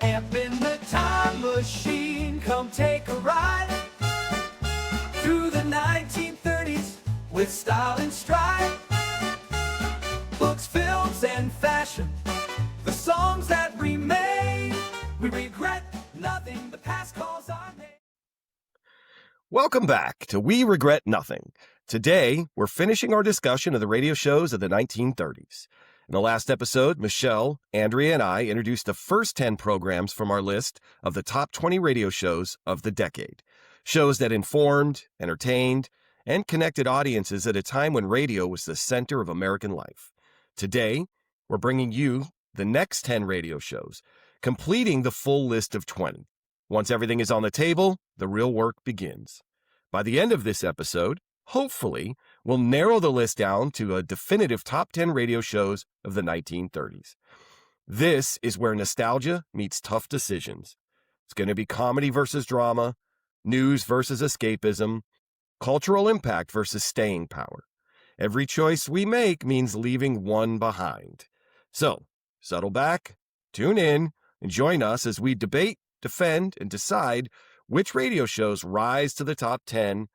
Amp in the time machine, come take a ride through the 1930s with style and stride. Books, films, and fashion, the songs that remain. We regret nothing, the past calls our name. Welcome back to We Regret Nothing. Today, we're finishing our discussion of the radio shows of the 1930s. In the last episode, Michelle, Andrea, and I introduced the first 10 programs from our list of the top 20 radio shows of the decade. Shows that informed, entertained, and connected audiences at a time when radio was the center of American life. Today, we're bringing you the next 10 radio shows, completing the full list of 20. Once everything is on the table, the real work begins. By the end of this episode, hopefully, we'll narrow the list down to a definitive top 10 radio shows of the 1930s. This is where nostalgia meets tough decisions. It's going to be comedy versus drama, news versus escapism, cultural impact versus staying power. Every choice we make means leaving one behind. So, settle back, tune in, and join us as we debate, defend, and decide which radio shows rise to the top 10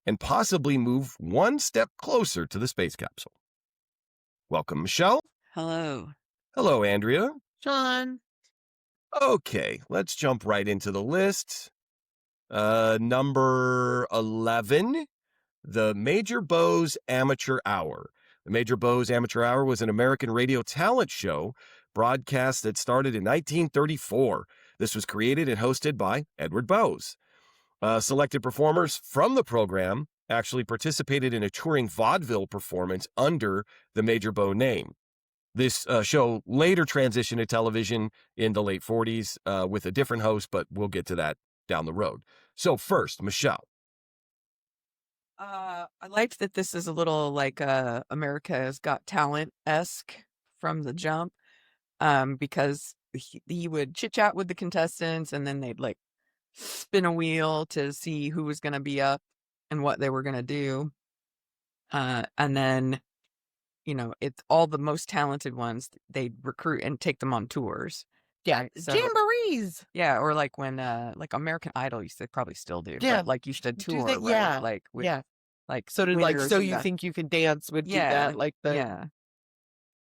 and possibly move one step closer to the space capsule. Welcome, Michelle. Hello. Hello, Andrea. John. Okay, let's jump right into the list. Number 11, the Major Bowes Amateur Hour. The Major Bowes Amateur Hour was an American radio talent show broadcast that started in 1934. This was created and hosted by Edward Bowes. Selected performers from the program actually participated in a touring vaudeville performance under the Major Bow name. This show later transitioned to television in the late 40s with a different host, but we'll get to that down the road. So first, Michelle. I liked that this is a little like America's Got Talent-esque from the jump, because he would chit-chat with the contestants, and then they'd like spin a wheel to see who was going to be up and what they were going to do. And then, it's all the most talented ones they'd recruit and take them on tours. Yeah, So- jamborees. Yeah, or like when like American Idol used to probably still do. Yeah. But, like used to Do tour, they? right? Yeah, Like with, yeah. like So did winners so and you that. think you can dance would do Yeah, that like the yeah.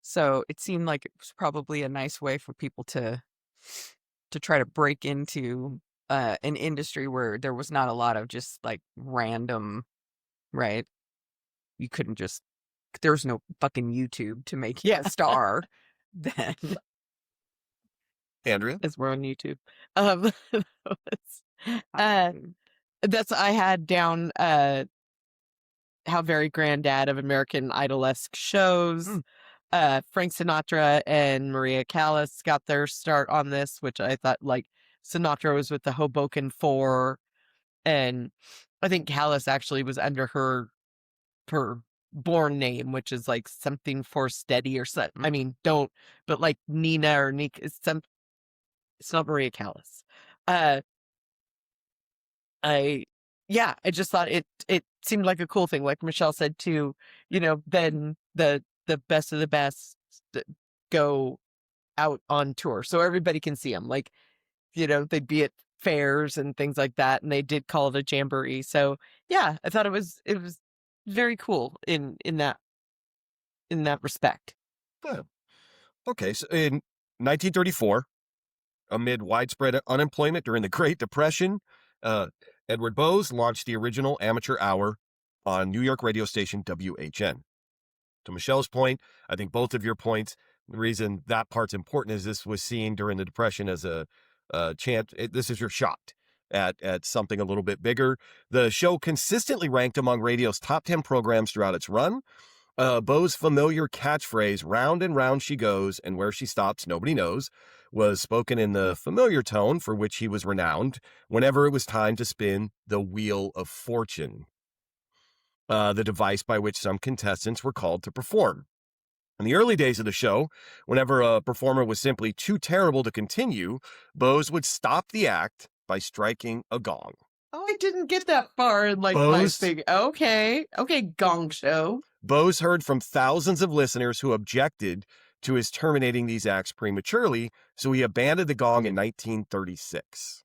So it seemed like it was probably a nice way for people to try to break into an industry where there was not a lot of just like random, right? You couldn't just, there's no fucking YouTube to make you Yeah. a star. Then Andrea? as we're on YouTube. That's I had down how very granddad of American Idol-esque shows. Frank Sinatra and Maria Callas got their start on this, which I thought like Sinatra was with the Hoboken Four, and I think Callas actually was under her born name, which is like something for steady or something. I mean, but like Nina or Nika, it's not Maria Callas. I just thought it seemed like a cool thing. Like Michelle said too, then the best of the best go out on tour so everybody can see them. Like, they'd be at fairs and things like that, and they did call it a jamboree. So yeah, I thought it was very cool in that respect. Okay, so in 1934, amid widespread unemployment during the Great Depression, Edward Bowes launched the original amateur hour on New York radio station WHN. To Michelle's point, I think both of your points, the reason that part's important is this was seen during the Depression as a chance. This is your shot at something a little bit bigger. The show consistently ranked among radio's top 10 programs throughout its run. Bowes' familiar catchphrase, "Round and round she goes, and where she stops, nobody knows," was spoken in the familiar tone for which he was renowned whenever it was time to spin the Wheel of Fortune, the device by which some contestants were called to perform. In the early days of the show, whenever a performer was simply too terrible to continue, Bowes would stop the act by striking a gong. Oh, I didn't get that far in like my Bowes? thing. Okay, gong show. Bowes heard from thousands of listeners who objected to his terminating these acts prematurely, so he abandoned the gong in 1936,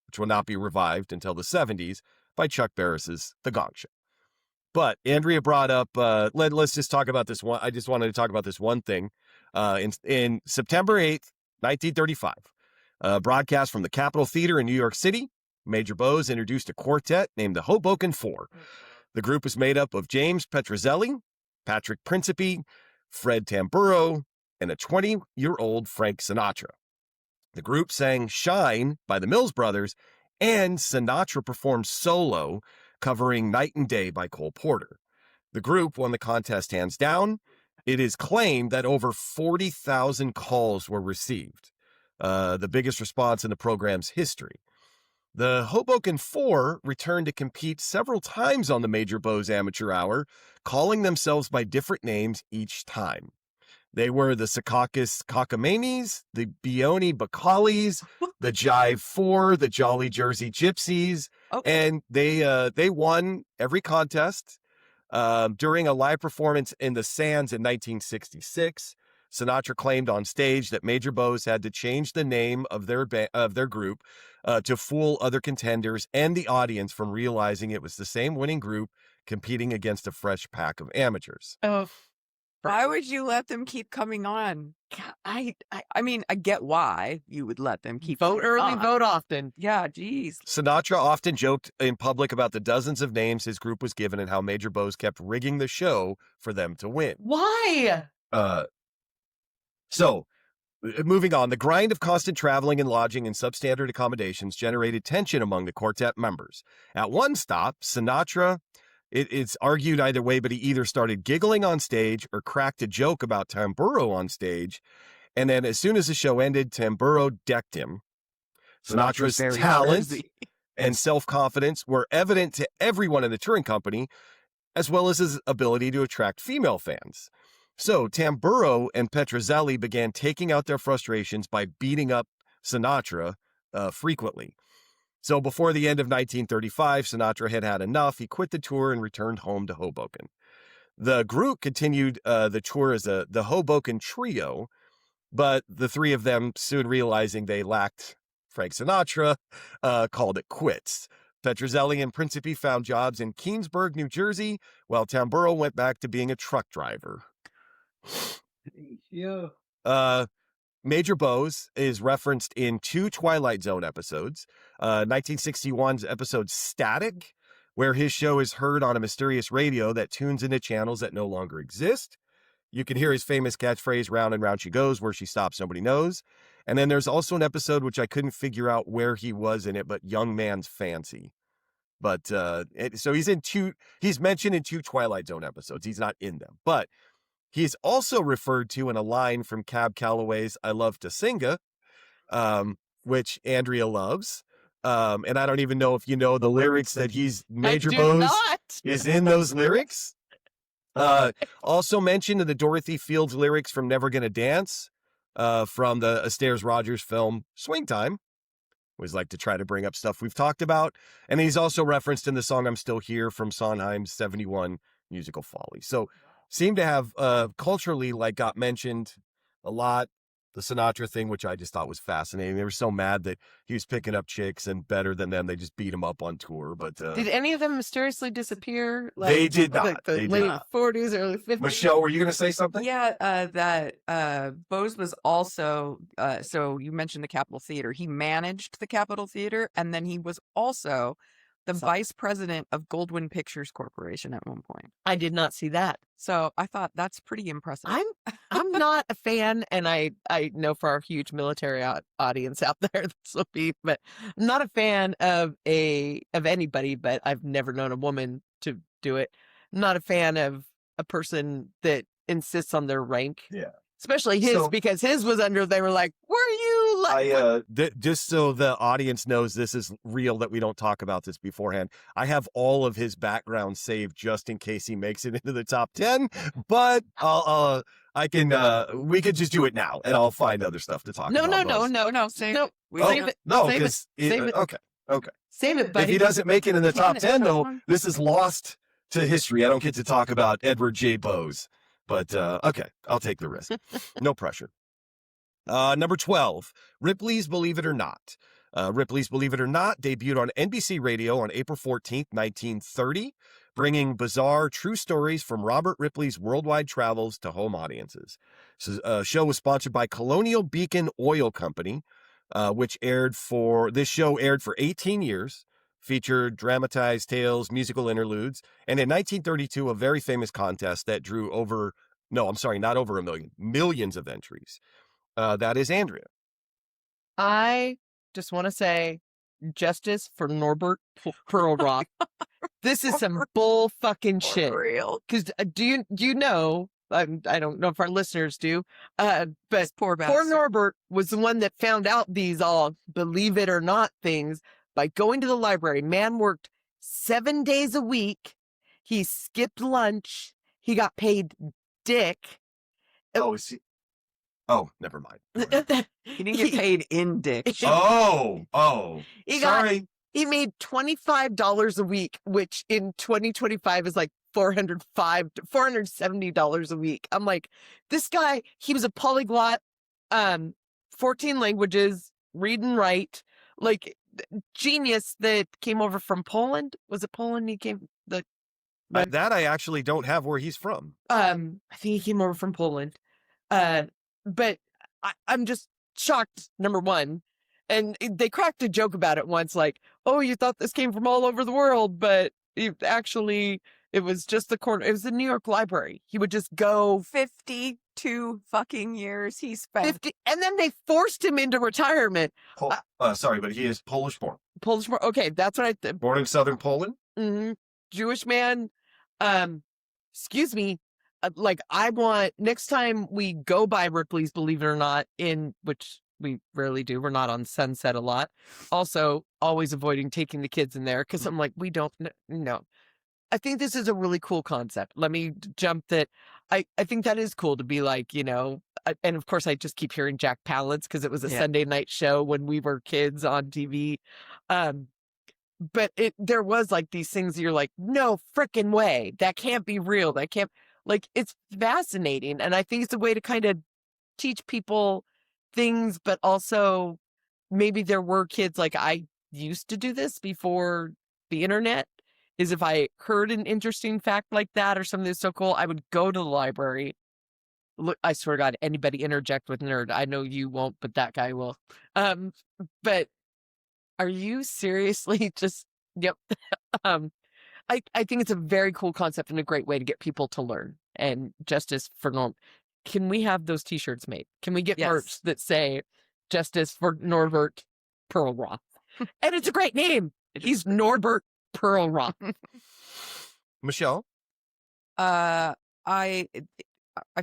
which will not be revived until the 70s by Chuck Barris's The Gong Show. But Andrea brought up, let's just talk about this one. I just wanted to talk about this one thing. In September 8th, 1935, broadcast from the Capitol Theater in New York City, Major Bose introduced a quartet named the Hoboken Four. The group was made up of James Petrozelli, Patrick Principe, Fred Tamburo, and a 20-year-old Frank Sinatra. The group sang Shine by the Mills Brothers, and Sinatra performed solo, covering Night and Day by Cole Porter. The group won the contest hands down. It is claimed that over 40,000 calls were received, the biggest response in the program's history. The Hoboken Four returned to compete several times on the Major Bose Amateur Hour, calling themselves by different names each time. They were the Secaucus Cockamammies, the Beone Bacalis, the Jive Four, the Jolly Jersey Gypsies, and they won every contest. During a live performance in the Sands in 1966, Sinatra claimed on stage that Major Bose had to change the name of their group to fool other contenders and the audience from realizing it was the same winning group competing against a fresh pack of amateurs. Oh, Why would you let them keep coming on? I mean, I get why you would let them keep vote coming early, on. vote often. Yeah, geez. Sinatra often joked in public about the dozens of names his group was given and how Major Bose kept rigging the show for them to win. Why? So, moving on, the grind of constant traveling and lodging in substandard accommodations generated tension among the quartet members. At one stop, Sinatra, it's argued either way, but he either started giggling on stage or cracked a joke about Tamburo on stage. And then as soon as the show ended, Tamburo decked him. Sinatra's very talent crazy. and self-confidence were evident to everyone in the touring company, as well as his ability to attract female fans. So Tamburo and Petrozelli began taking out their frustrations by beating up Sinatra frequently. So before the end of 1935, Sinatra had had enough. He quit the tour and returned home to Hoboken. The group continued the tour as the Hoboken Trio, but the three of them, soon realizing they lacked Frank Sinatra, called it quits. Petrozelli and Principe found jobs in Keansburg, New Jersey, while Tamburo went back to being a truck driver. Yeah. Major Bose is referenced in two Twilight Zone episodes. 1961's episode Static, where his show is heard on a mysterious radio that tunes into channels that no longer exist. You can hear his famous catchphrase, "Round and round she goes, where she stops, nobody knows." And then there's also an episode which I couldn't figure out where he was in it, but Young Man's Fancy. But so he's mentioned in two Twilight Zone episodes. He's not in them, but he's also referred to in a line from Cab Calloway's I Love to Singa, which Andrea loves. And I don't even know if you know the lyrics that Major Bose is in those lyrics. Also mentioned in the Dorothy Fields lyrics from Never Gonna Dance, from the Astairs Rogers film Swing Time. Always like to try to bring up stuff we've talked about. And he's also referenced in the song I'm Still Here from Sondheim's 71 musical Folly. So seemed to have culturally got mentioned a lot. The Sinatra thing, which I just thought was fascinating. They were so mad that he was picking up chicks and better than them. They just beat him up on tour. But did any of them mysteriously disappear? They did not. Like the They did late not. 40s, early 50s. Michelle, were you going to say something? Yeah, that Bose was also, so you mentioned the Capitol Theater. He managed the Capitol Theater, and then he was also the vice president of Goldwyn Pictures Corporation at one point. I did not see that. So I thought that's pretty impressive. I'm not a fan, and I know for our huge military audience out there this will be, but I'm not a fan of anybody, but I've never known a woman to do it. I'm not a fan of a person that insists on their rank. Yeah. Especially his, because his was under, they were like, were you like... Just so the audience knows this is real, that we don't talk about this beforehand, I have all of his background saved just in case he makes it into the top 10, but we could just do it now, and I'll find other stuff to talk about. No, save it. Save it. No, Save it. because... Save it. Okay. Save it, buddy. If he doesn't make it in the top 10, though, one. this is lost to history. I don't get to talk about Edward J. Bose. But okay, I'll take the risk. No pressure. Number 12, Ripley's Believe It or Not. Ripley's Believe It or Not debuted on NBC Radio on April 14th, 1930, bringing bizarre true stories from Robert Ripley's worldwide travels to home audiences. So, show was sponsored by Colonial Beacon Oil Company, this show aired for 18 years, featured dramatized tales, musical interludes, and in 1932, a very famous contest that drew not over a million, millions of entries. That is Andrea. I just want to say justice for Norbert Pearl Rock. This is some bull fucking shit. For real. Because do you know, I don't know if our listeners do, but This poor bastard. poor Norbert was the one that found out these all believe it or not things by going to the library. Man worked 7 days a week. He skipped lunch. He got paid dick. Oh, is he? Oh, never mind. He didn't get paid in dick. Oh. He Sorry. He made $25 a week, which in 2025 is like $470 a week. I'm like, this guy, he was a polyglot, 14 languages, read and write, like genius that came over from Poland. Was it Poland? He came That I actually don't have where he's from. I think he came over from Poland. But I'm just shocked, number one. And they cracked a joke about it once, like, oh, you thought this came from all over the world, but it was just the corner. It was the New York Library. He would just go 52 fucking years he spent. 50, and then they forced him into retirement. Sorry, but he is Polish born. Polish, okay, that's what Born in southern Poland? Jewish man. Excuse me. Like, I want, next time we go by Ripley's Believe It or Not, which we rarely do. We're not on Sunset a lot. Also, always avoiding taking the kids in there because I'm like, we don't know. I think this is a really cool concept. Let me jump that. I think that is cool to be like, and of course I just keep hearing Jack Palance because it was a Sunday night show when we were kids on TV. But there was like these things that you're like, no frickin' way. That can't be real. That can't, like, it's fascinating. And I think it's a way to kind of teach people things, but also maybe there were kids like I used to do this before the internet, is if I heard an interesting fact like that or something that's so cool, I would go to the library. Look, I swear to God, anybody interject with nerd. I know you won't, but that guy will. But are you seriously just, yep. I think it's a very cool concept and a great way to get people to learn. And justice for Norm. Can we have those t-shirts made? Can we get merch that say justice for Norbert Pearl Rock? And it's a great name. He's Norbert Pearl Rock. Michelle? I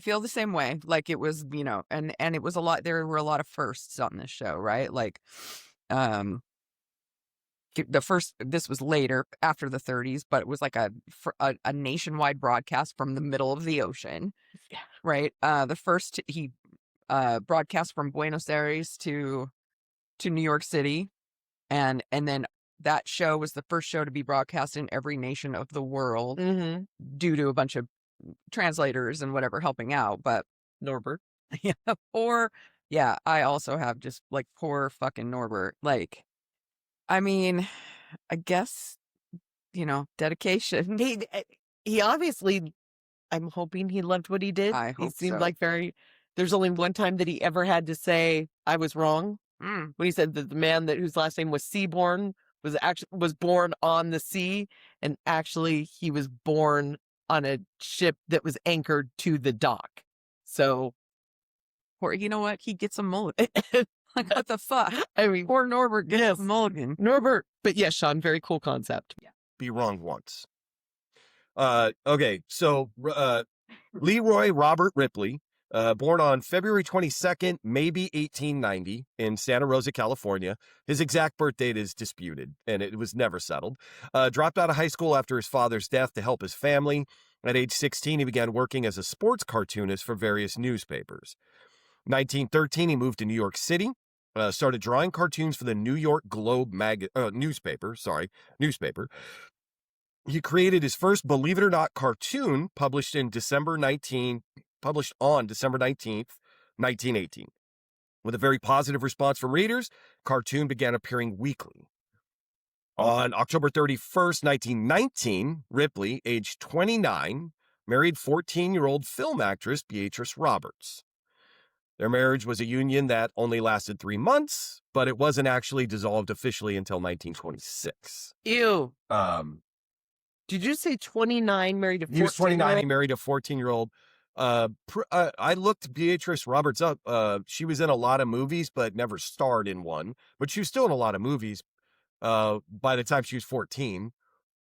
feel the same way. Like it was, and it was a lot, there were a lot of firsts on this show, right? Like, this was later after the 30s, but it was like a nationwide broadcast from the middle of the ocean. Yeah. Right. The first he broadcast from Buenos Aires to New York City. And then that show was the first show to be broadcast in every nation of the world due to a bunch of translators and whatever helping out. But Norbert. I also have just like poor fucking Norbert. Like, I mean, I guess, dedication. He obviously, I'm hoping he loved what he did. I hope he seemed so. like there's only one time that he ever had to say, I was wrong. When he said that the man whose last name was Seaborn was born on the sea. And actually he was born on a ship that was anchored to the dock. So. Or you know what? He gets a mulligan. Like, what the fuck? I mean, poor Norbert gets a mulligan. Norbert. But yes, Sean, very cool concept. Yeah. Be wrong once. Okay, so Leroy Robert Ripley, born on February 22nd, maybe 1890 in Santa Rosa, California. His exact birth date is disputed, and it was never settled. Dropped out of high school after his father's death to help his family. At age 16, he began working as a sports cartoonist for various newspapers. 1913, he moved to New York City. Started drawing cartoons for the New York Globe newspaper. He created his first Believe It or Not cartoon published on December 19th, 1918. With a very positive response from readers, cartoon began appearing weekly. On October 31st, 1919, Ripley, aged 29, married 14-year-old film actress Beatrice Roberts. Their marriage was a union that only lasted 3 months, but it wasn't actually dissolved officially until 1926. Ew. Did you say 29 married a 14? He was 29. He married a 14-year-old. I looked Beatrice Roberts up. She was in a lot of movies, but never starred in one. But she was still in a lot of movies by the time she was 14.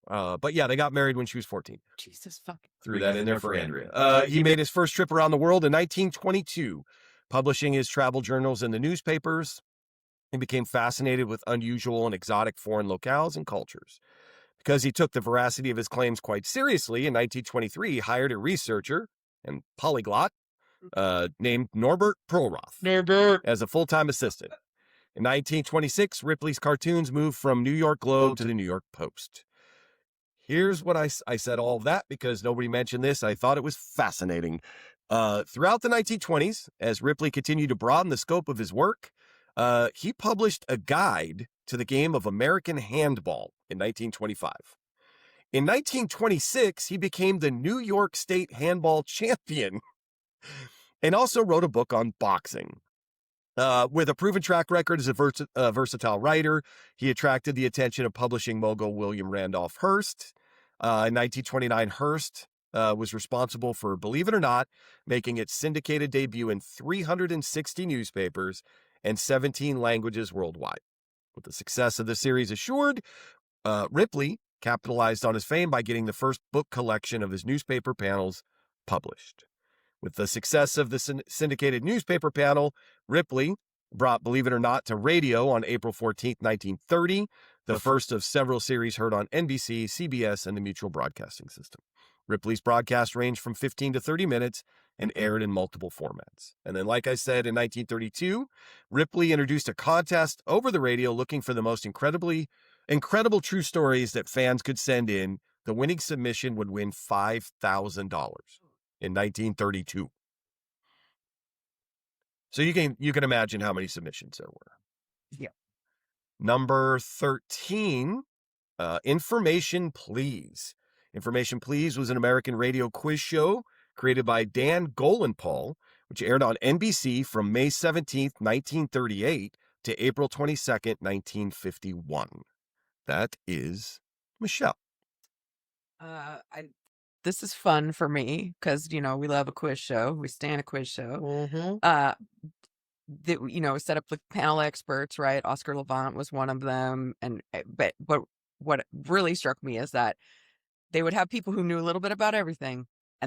But yeah, they got married when she was 14. Jesus fucking. Threw that in there for Andrea. He made his first trip around the world in 1922, publishing his travel journals in the newspapers. He became fascinated with unusual and exotic foreign locales and cultures. Because he took the veracity of his claims quite seriously, in 1923, he hired a researcher and polyglot named Norbert Pearl Rock as a full-time assistant. In 1926, Ripley's cartoons moved from New York Globe to the New York Post. Here's what I said all of that because nobody mentioned this. I thought it was fascinating. Throughout the 1920s, as Ripley continued to broaden the scope of his work, he published a guide to the game of American handball in 1925. In 1926, he became the New York State handball champion and also wrote a book on boxing. With a proven track record as a versatile writer, he attracted the attention of publishing mogul William Randolph Hearst. In 1929, Hearst was responsible for, believe it or not, making its syndicated debut in 360 newspapers and 17 languages worldwide. With the success of the series assured, Ripley capitalized on his fame by getting the first book collection of his newspaper panels published. With the success of the syndicated newspaper panel, Ripley brought Believe It or Not to radio on April 14, 1930, the first of several series heard on NBC, CBS, and the Mutual Broadcasting System. Ripley's broadcast ranged from 15 to 30 minutes and aired in multiple formats. And then, like I said, in 1932, Ripley introduced a contest over the radio looking for the most incredible true stories that fans could send in. The winning submission would win $5,000 in 1932. So you can imagine how many submissions there were. Yeah. Number 13, Information Please. Information Please was an American radio quiz show created by Dan Golenpaul, which aired on NBC from May 17th, 1938 to April 22nd, 1951. That is Michelle. This is fun for me because, we love a quiz show. We stand a quiz show. Mm-hmm. Set up with panel experts, right? Oscar Levant was one of them. But what really struck me is that they would have people who knew a little bit about everything,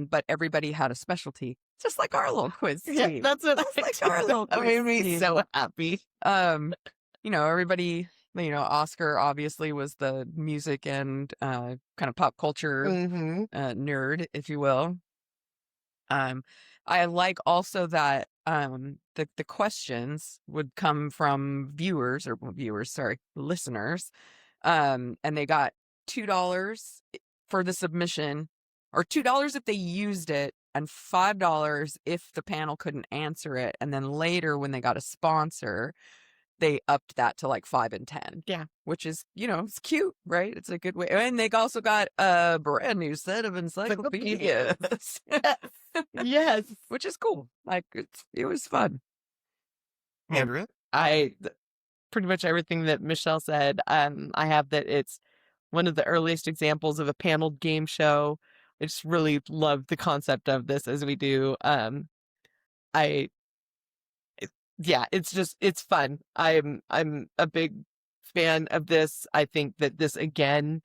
but everybody had a specialty, just like our little quiz team. Yeah, that's like our little that quiz made me team. so happy. Everybody, Oscar obviously was the music and kind of pop culture nerd, if you will. I like also that the questions would come from listeners, and they got $2 for the submission, or $2 if they used it, and $5 if the panel couldn't answer it. And then later, when they got a sponsor, they upped that to like 5 and 10. Yeah. Which is, it's cute, right? It's a good way. And they also got a brand new set of encyclopedias. Yes. Which is cool. Like, it was fun. Andrea? Pretty much everything that Michelle said. I have that it's one of the earliest examples of a paneled game show. I just really love the concept of this as we do. It's fun. I'm a big fan of this. I think that this again,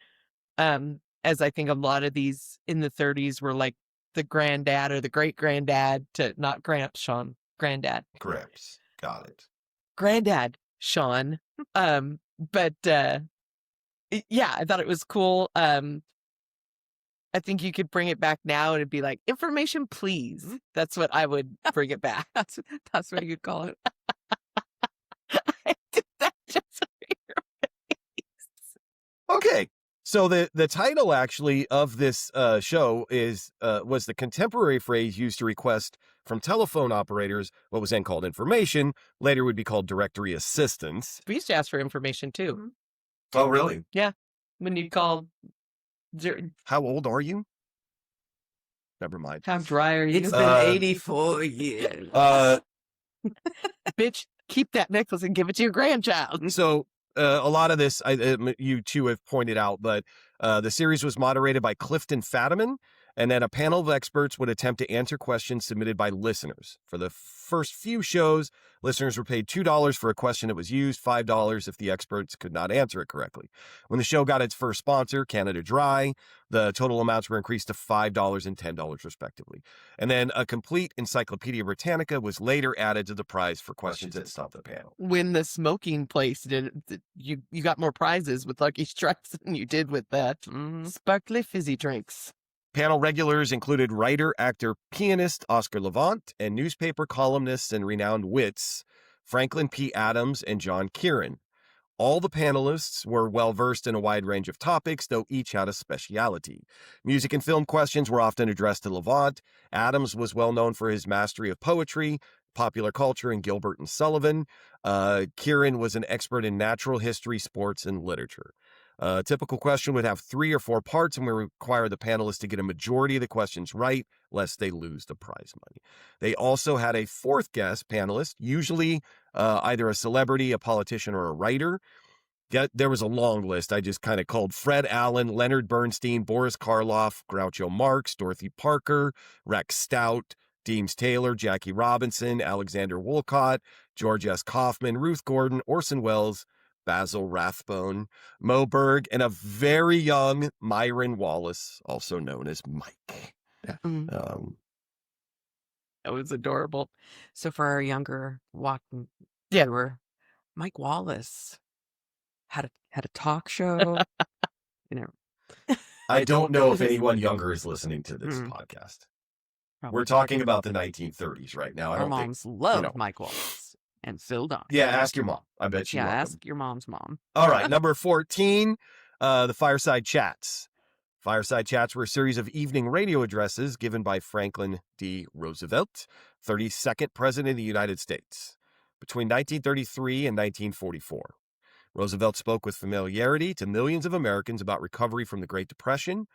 as I think a lot of these in the 30s were like the granddad or the great granddad to not Sean, granddad. Correct. Got it. Granddad Sean. Yeah, I thought it was cool. I think you could bring it back now and it'd be like, information, please. That's what I would bring it back. That's what you'd call it. I did that just for your face. Okay. So the title actually of this show was the contemporary phrase used to request from telephone operators what was then called information, later would be called directory assistance. We used to ask for information too. Oh, really? When you call, How old are you? Never mind. how dry are you? It's been 84 years. Bitch, keep that necklace and give it to your grandchild. So a lot of this, you two have pointed out, but the series was moderated by Clifton Fadiman, and then a panel of experts would attempt to answer questions submitted by listeners. For the first few shows, listeners were paid $2 for a question that was used, $5 if the experts could not answer it correctly. When the show got its first sponsor, Canada Dry, the total amounts were increased to $5 and $10 respectively. And then a complete Encyclopedia Britannica was later added to the prize for questions that stumped the panel. When the smoking place you got more prizes with Lucky Strikes than you did with that sparkly fizzy drinks. Panel regulars included writer, actor, pianist Oscar Levant, and newspaper columnists and renowned wits Franklin P. Adams and John Kieran. All the panelists were well-versed in a wide range of topics, though each had a specialty. Music and film questions were often addressed to Levant. Adams was well known for his mastery of poetry, popular culture, and Gilbert and Sullivan. Kieran was an expert in natural history, sports, and literature. A typical question would have 3 or 4 parts and would require the panelists to get a majority of the questions right, lest they lose the prize money. They also had a 4th guest panelist, usually either a celebrity, a politician, or a writer. There was a long list. I just kind of called Fred Allen, Leonard Bernstein, Boris Karloff, Groucho Marx, Dorothy Parker, Rex Stout, Deems Taylor, Jackie Robinson, Alexander Woolcott, George S. Kaufman, Ruth Gordon, Orson Welles, Basil Rathbone, Mo Berg, and a very young Myron Wallace, also known as Mike. That was adorable. So for our younger viewer, Mike Wallace had a talk show. I don't know if anyone younger is listening to this podcast. Probably. We're talking about the 1930s right now. Our moms love Mike Wallace and Phil Donahue. Yeah, ask your mom. I bet she Yeah, loved ask him. your mom's mom. All right, number 14, the Fireside Chats. Fireside Chats were a series of evening radio addresses given by Franklin D. Roosevelt, 32nd President of the United States, between 1933 and 1944. Roosevelt spoke with familiarity to millions of Americans about recovery from the Great Depression,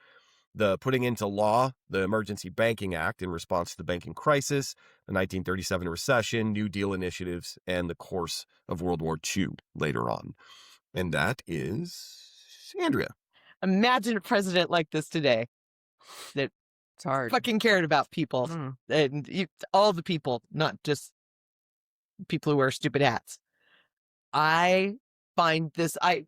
the putting into law the Emergency Banking Act in response to the banking crisis, the 1937 recession, New Deal initiatives, and the course of World War II later on. And that is Andrea. Imagine a president like this today that It's hard. fucking cared about people. And all the people, not just people who wear stupid hats. I find this, I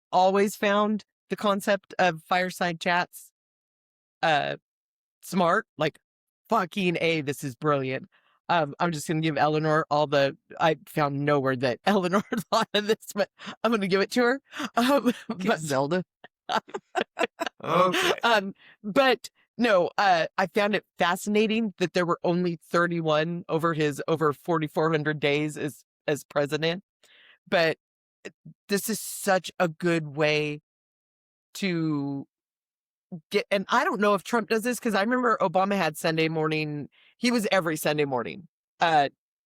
always found the concept of Fireside Chats smart, like fucking A, this is brilliant. I'm just going to give Eleanor I found no word that Eleanor thought of this, but I'm going to give it to her. But Zelda. Okay. But no, I found it fascinating that there were only 31 over his over 4,400 days as president. But this is such a good way to get, and I don't know if Trump does this because I remember Obama had Sunday morning. He was every Sunday morning,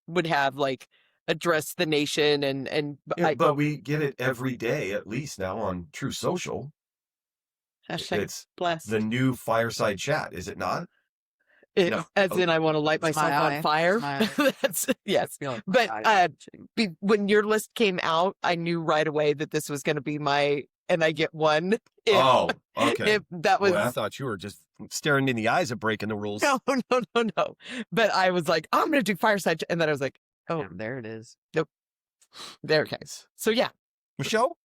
would have like address the nation and but we get it every day, at least now on True Social. It's blessed. the new Fireside Chat, is it not? No. As in, I want to light It's my myself on eye. fire. That's yes. Feel like But, my eyes itching. When your list came out, I knew right away that this was going to be and I get one. Oh, okay. If that was Well, I thought you were just staring in the eyes of breaking the rules. no. But I was like, I'm going to do Fireside Chat. And then I was like, oh, Yeah, there it is. there it is. So yeah. Michelle?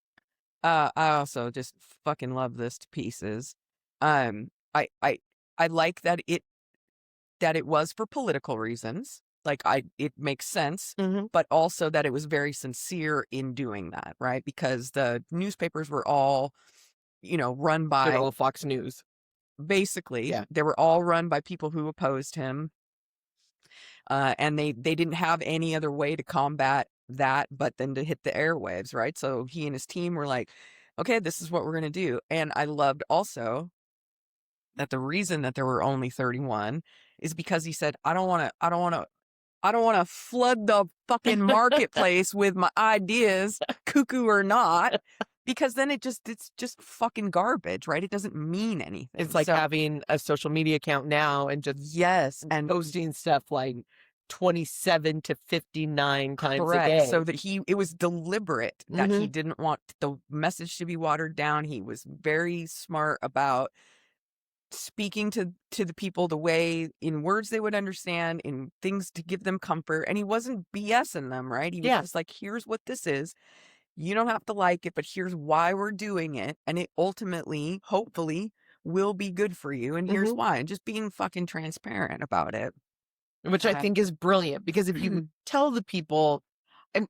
I also just fucking love this to pieces. I like that it was for political reasons. Like it makes sense, but also that it was very sincere in doing that, right? Because the newspapers were all, run Good by old Fox News. basically, Yeah. they were all run by people who opposed him. And they didn't have any other way to combat that but then to hit the airwaves, right? So he and his team were like, okay, this is what we're going to do. And I loved also that the reason that there were only 31 is because he said, I don't want to flood the fucking marketplace with my ideas, cuckoo or not, because then it's just fucking garbage, right? It doesn't mean anything. It's like So, having a social media account now and just yes, and posting stuff like 27 to 59 times a correct. day. So that it was deliberate that he Mhm. didn't want the message to be watered down. He was very smart about speaking to the people the way, in words they would understand, in things to give them comfort, and he wasn't BSing them, right? He was Yeah. just like, here's what this is. You don't have to like it, but here's why we're doing it, and it ultimately, hopefully, will be good for you, and here's Mhm. why. And just being fucking transparent about it. Which I think is brilliant, because if you tell the people, and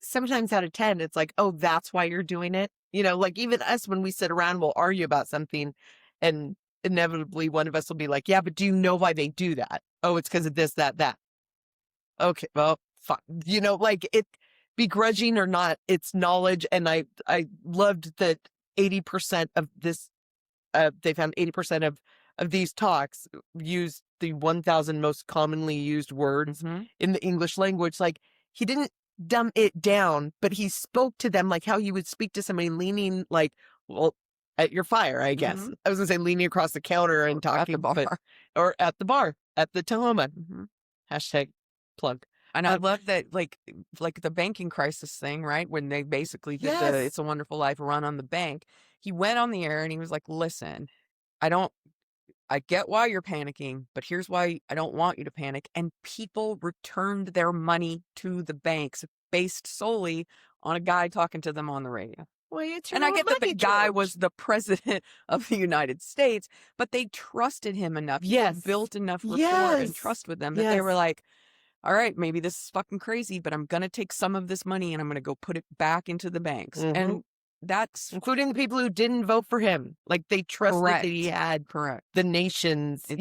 sometimes out of 10, it's like, oh, that's why you're doing it. Like even us, when we sit around, we'll argue about something, and inevitably one of us will be like, yeah, but do you know why they do that? Oh, it's because of this, that, that. Okay, well, fine. Like it, begrudging or not, it's knowledge. And I loved that 80% of this, they found 80% of these talks used the 1,000 most commonly used words in the English language. Like, he didn't dumb it down, but he spoke to them like how you would speak to somebody leaning, like, well, at your fire, I guess. Mhm. I was gonna say leaning across the counter and Or at the talking, bar. or at the bar, at the Tahoma. Mhm. Hashtag plug. And I love that, like the banking crisis thing, right? When they basically did the Yes. It's a Wonderful Life run on the bank, he went on the air and he was like, listen, I get why you're panicking, but here's why I don't want you to panic. And people returned their money to the banks based solely on a guy talking to them on the radio. Well, it's And I get that the guy was the president of the United States, but they trusted him enough. He had Yes. built enough rapport Yes. and trust with them that they were Yes. like, all right, maybe this is fucking crazy, but I'm going to take some of this money and I'm going to go put it back into the banks. Mhm. And that's including the people who didn't vote for him. Like, they trusted correct. that he had Correct. the nation's. It's-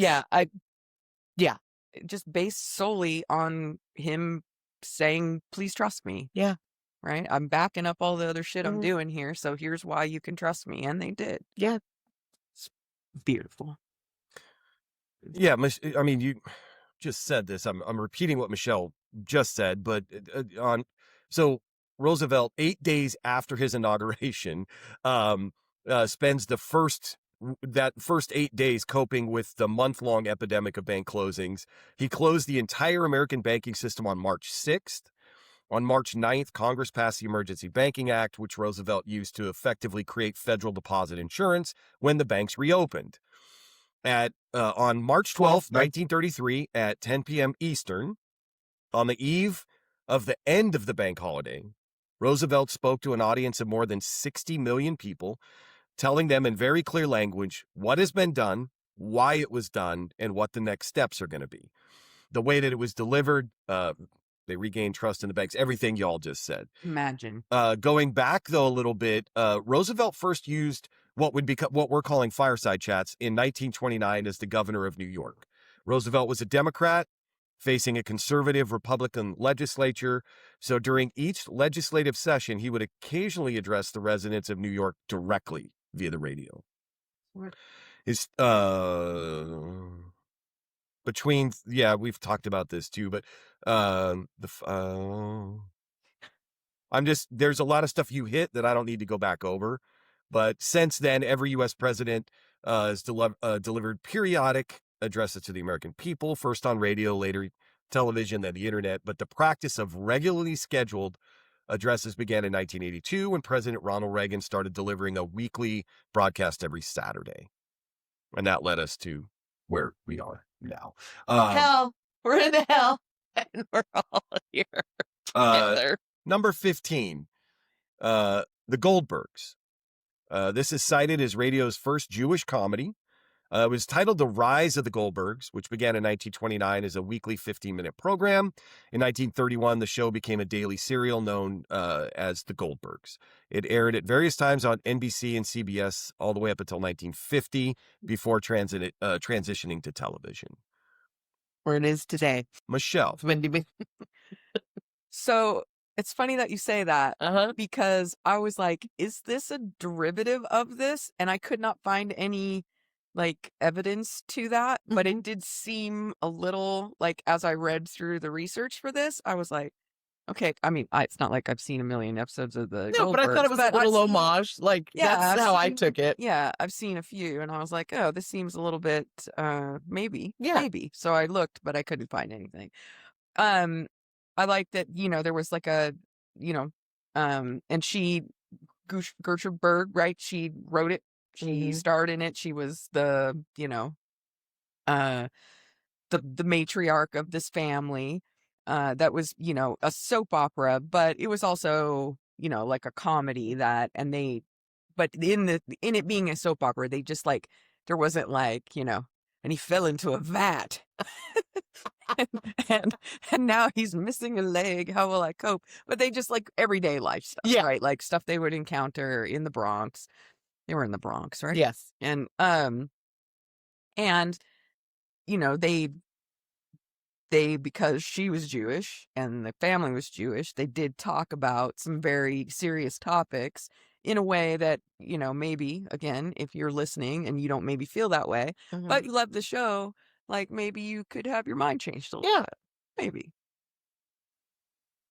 Yeah. Just based solely on him saying, please trust me. Yeah. Right? I'm backing up all the other shit I'm Mhm. doing here. So here's why you can trust me. And they did. Yeah. It's beautiful. Yeah, I mean, you just said this. I'm repeating what Michelle just said, but so Roosevelt, 8 days after his inauguration, spends the first 8 days coping with the month-long epidemic of bank closings. He closed the entire American banking system on March 6th. On March 9th, Congress passed the Emergency Banking Act, which Roosevelt used to effectively create federal deposit insurance when the banks reopened. On March 12th, 1933, at 10 p.m. Eastern, on the eve of the end of the bank holiday, Roosevelt spoke to an audience of more than 60 million people, telling them in very clear language what has been done, why it was done, and what the next steps are going to be. The way that it was delivered, they regained trust in the banks, everything y'all just said. Imagine. Going back, though, a little bit, Roosevelt first used what we're calling Fireside Chats in 1929 as the governor of New York. Roosevelt was a Democrat facing a conservative Republican legislature. So during each legislative session, he would occasionally address the residents of New York directly via the radio. His we've talked about this too, but there's a lot of stuff you hit that I don't need to go back over. But since then, every U.S. president has delivered periodic addresses to the American people, first on radio, later television, then the internet. But the practice of regularly scheduled addresses began in 1982 when President Ronald Reagan started delivering a weekly broadcast every Saturday. And that led us to where we are now. Hell. We're in hell. And we're all here together. Number 15, The Goldbergs. This is cited as radio's first Jewish comedy. It was titled The Rise of the Goldbergs, which began in 1929 as a weekly 15-minute program. In 1931, the show became a daily serial known as The Goldbergs. It aired at various times on NBC and CBS all the way up until 1950 before transitioning to television. Where it is today. Michelle. Wendy. So It's funny that you say that because I was like, is this a derivative of this? And I could not find any like evidence to that, but it did seem a little like as I read through the research for this, I was like, okay, I mean, it's not like I've seen a million episodes of the No, but I thought it Goldbergs, was a but little I've seen- homage. Like, Yeah, that's I've how I seen- took it. Yeah, I've seen a few, and I was like, oh, this seems a little bit, maybe, Yeah. maybe. So I looked, but I couldn't find anything. I like that, there was like a, and Gertrude Berg, right? She wrote it. She starred in it. She was the, uh, the matriarch of this family. That was, a soap opera, but it was also, like a comedy but in it being a soap opera, they just like, there wasn't like, and he fell into a vat. and now he's missing a leg. How will I cope? But they just like everyday life stuff, right? Like stuff they would encounter in the Bronx. They were in the Bronx, right? Yes. And they because she was Jewish and the family was Jewish, they did talk about some very serious topics in a way that, maybe, again, if you're listening and you don't maybe feel that way, but you love the show, like maybe you could have your mind changed a little bit. Maybe.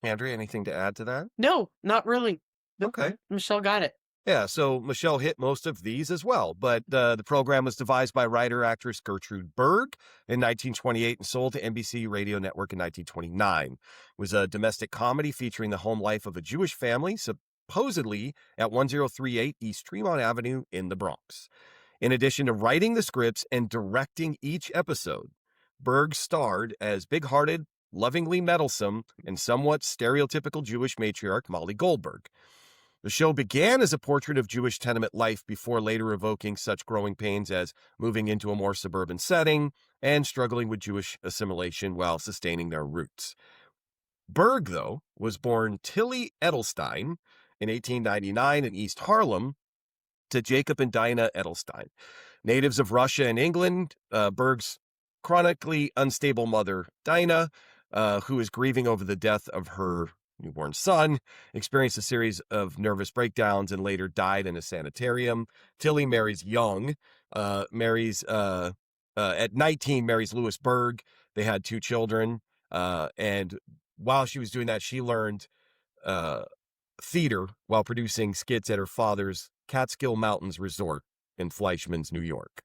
Andrea, anything to add to that? No, not really. Okay. Michelle got it. Yeah, so Michelle hit most of these as well, but the program was devised by writer-actress Gertrude Berg in 1928 and sold to NBC Radio Network in 1929. It was a domestic comedy featuring the home life of a Jewish family, supposedly at 1038 East Tremont Avenue in the Bronx. In addition to writing the scripts and directing each episode, Berg starred as big-hearted, lovingly meddlesome, and somewhat stereotypical Jewish matriarch Molly Goldberg. The show began as a portrait of Jewish tenement life before later evoking such growing pains as moving into a more suburban setting and struggling with Jewish assimilation while sustaining their roots. Berg, though, was born Tilly Edelstein in 1899 in East Harlem to Jacob and Dinah Edelstein. Natives of Russia and England, Berg's chronically unstable mother, Dinah, who is grieving over the death of her newborn son, experienced a series of nervous breakdowns and later died in a sanitarium. Tilly marries young, at 19, marries Louis Berg. They had 2 children. And while she was doing that, she learned theater while producing skits at her father's Catskill Mountains Resort in Fleischmann's, New York.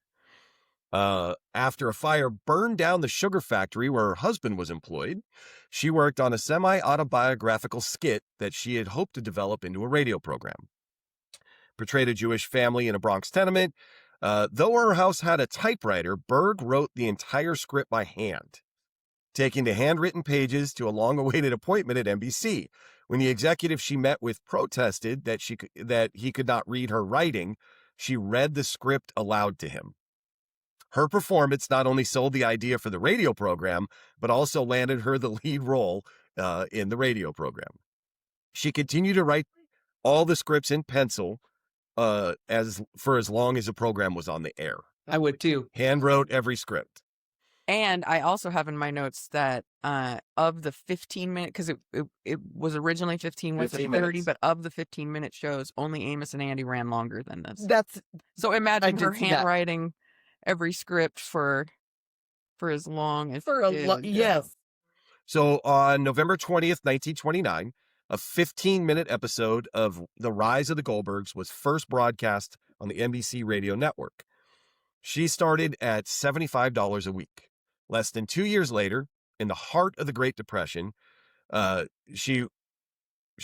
After a fire burned down the sugar factory where her husband was employed, she worked on a semi-autobiographical skit that she had hoped to develop into a radio program. Portrayed a Jewish family in a Bronx tenement. Though her house had a typewriter, Berg wrote the entire script by hand, taking the handwritten pages to a long-awaited appointment at NBC. When the executive she met with protested that he could not read her writing, she read the script aloud to him. Her performance not only sold the idea for the radio program, but also landed her the lead role in the radio program. She continued to write all the scripts in pencil as long as the program was on the air. I would too. Hand wrote every script. And I also have in my notes that of the 15-minute, because it was originally 15 minutes, 15 30, minutes. but of the 15-minute shows, only Amos and Andy ran longer than this. That's So I imagine did her see that. handwriting every script for as long as for it a did. yes. So on November 20th, 1929, a 15-minute episode of The Rise of the Goldbergs was first broadcast on the NBC radio network. She started at $75 a week. Less than 2 years later, in the heart of the Great Depression, she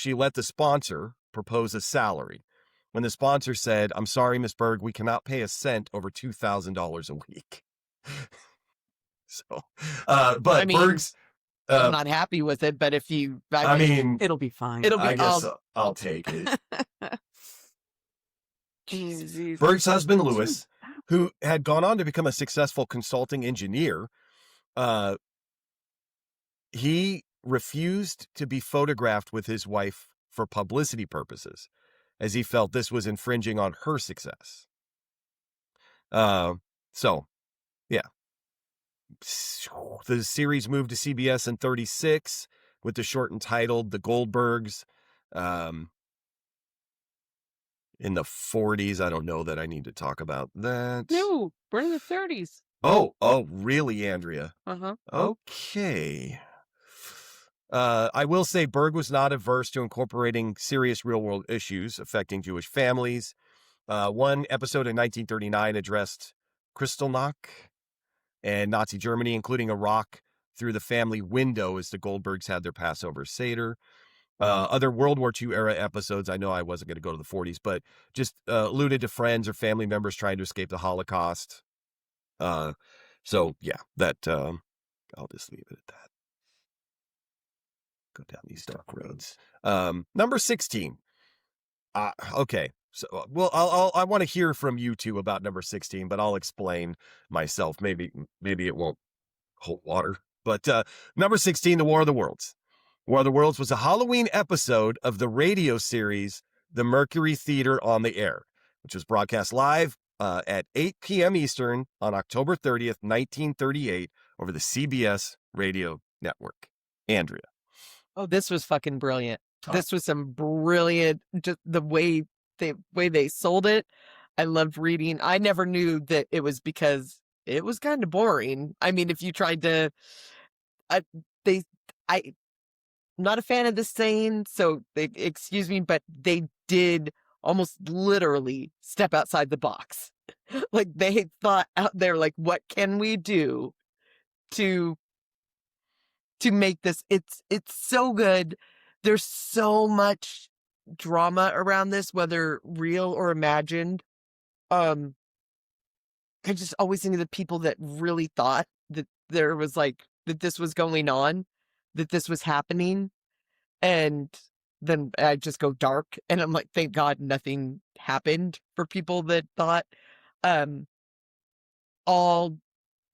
let the sponsor propose a salary. When the sponsor said, "I'm sorry, Miss Berg, we cannot pay a cent over $2,000 a week." So, but I mean, Berg's, I'm not happy with it, but if you, I mean, It'll be fine. it'll be. I guess I'll take it. Jeez. Berg's husband, Louis, who had gone on to become a successful consulting engineer, he refused to be photographed with his wife for publicity purposes, as he felt this was infringing on her success. So, yeah. The series moved to CBS in 36. with the shortened title, The Goldbergs. In the 40s. I don't know that I need to talk about that. No, we're in the 30s. Oh, really, Andrea? Uh-huh. Okay. I will say Berg was not averse to incorporating serious real-world issues affecting Jewish families. One episode in 1939 addressed Kristallnacht and Nazi Germany, including a rock through the family window as the Goldbergs had their Passover Seder. Other World War II era episodes, I know I wasn't going to go to the 40s, but just alluded to friends or family members trying to escape the Holocaust. So, yeah, that I'll just leave it at that. Go down these dark roads. Number 16. Okay. So, well, I want to hear from you two about number 16, but I'll explain myself. Maybe it won't hold water. But number 16, The War of the Worlds. War of the Worlds was a Halloween episode of the radio series The Mercury Theater on the Air, which was broadcast live at 8 p.m. Eastern on October 30th, 1938, over the CBS radio network. Andrea. Oh, this was fucking brilliant. This was some brilliant, just the way they sold it. I loved reading. I never knew that it was because it was kind of boring. I mean, if you tried to, I'm not a fan of this saying, so excuse me, but they did almost literally step outside the box. Like they thought out there, like, what can we do to make this? It's so good. There's so much drama around this, whether real or imagined. I just always think of the people that really thought that there was like, that this was going on, that this was happening. And then I just go dark and I'm like, thank God nothing happened for people that thought. All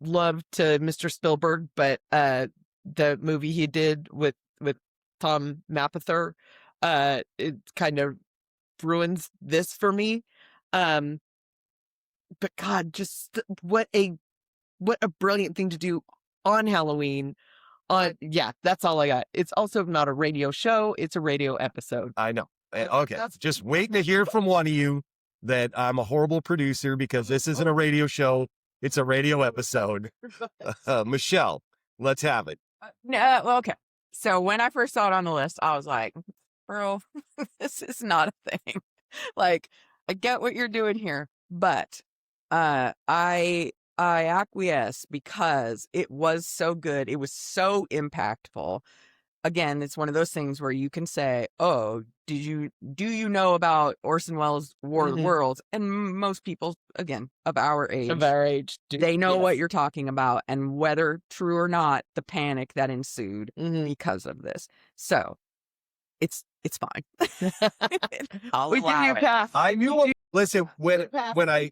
love to Mr. Spielberg, but the movie he did with Tom Mapother, it kind of ruins this for me. But God, just what a brilliant thing to do on Halloween. Yeah, that's all I got. It's also not a radio show; it's a radio episode. I know. Okay, just waiting to hear from one of you that I'm a horrible producer because this isn't a radio show; it's a radio episode. Michelle, let's have it. No, well, okay. So when I first saw it on the list, I was like, bro, this is not a thing. Like, I get what you're doing here, but I acquiesce because it was so good. It was so impactful. Again, it's one of those things where you can say, oh, do you know about Orson Welles' War of the Worlds? And most people, again, of our age, they know what you're talking about, and whether true or not, the panic that ensued because of this. So it's fine. I'll We give allow you a it. pass. I knew. Listen, when I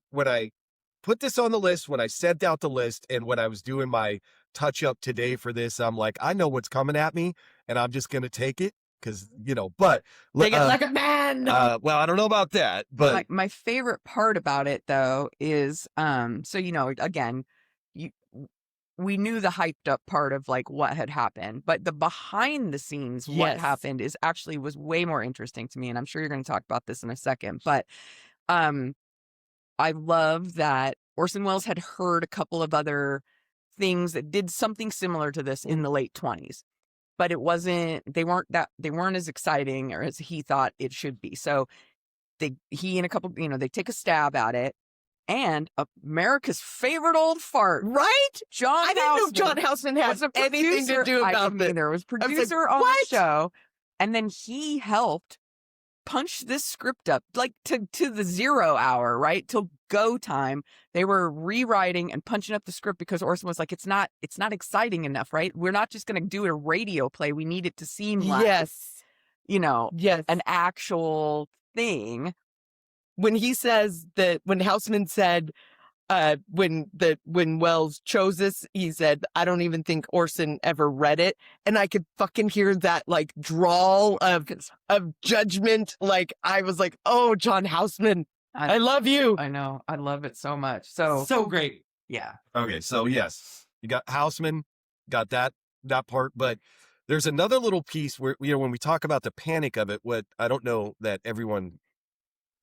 put this on the list, when I sent out the list, and when I was doing my touch up today for this, I'm like, I know what's coming at me, and I'm just gonna take it because but Take it like a man. well, I don't know about that, but My favorite part about it though is so again, we knew the hyped up part of like what had happened, but the behind the scenes what Yes. happened was way more interesting to me, and I'm sure you're going to talk about this in a second. But I love that Orson Welles had heard a couple of other things that did something similar to this in the late 20s, but they weren't as exciting or as he thought it should be. So he and a couple, they take a stab at it. And America's favorite old fart, Right? John I didn't know Houseman John Houseman had was a anything to do I about didn't this. either. Was I was like, producer on what? the show, and then he helped punch this script up like to the 0 hour, right till go time. They were rewriting and punching up the script because Orson was like, it's not exciting enough, right? We're not just going to do a radio play. We need it to seem like Yes. Yes. an actual thing. When he says that, when Houseman said, when Wells chose this, he said, I don't even think Orson ever read it. And I could fucking hear that like drawl of judgment. Like I was like, oh, John Houseman, I love you. I know. I love it so much. So great. yeah. okay. So yes, you got Houseman, got that part, but There's another little piece where, when we talk about the panic of it, what I don't know that everyone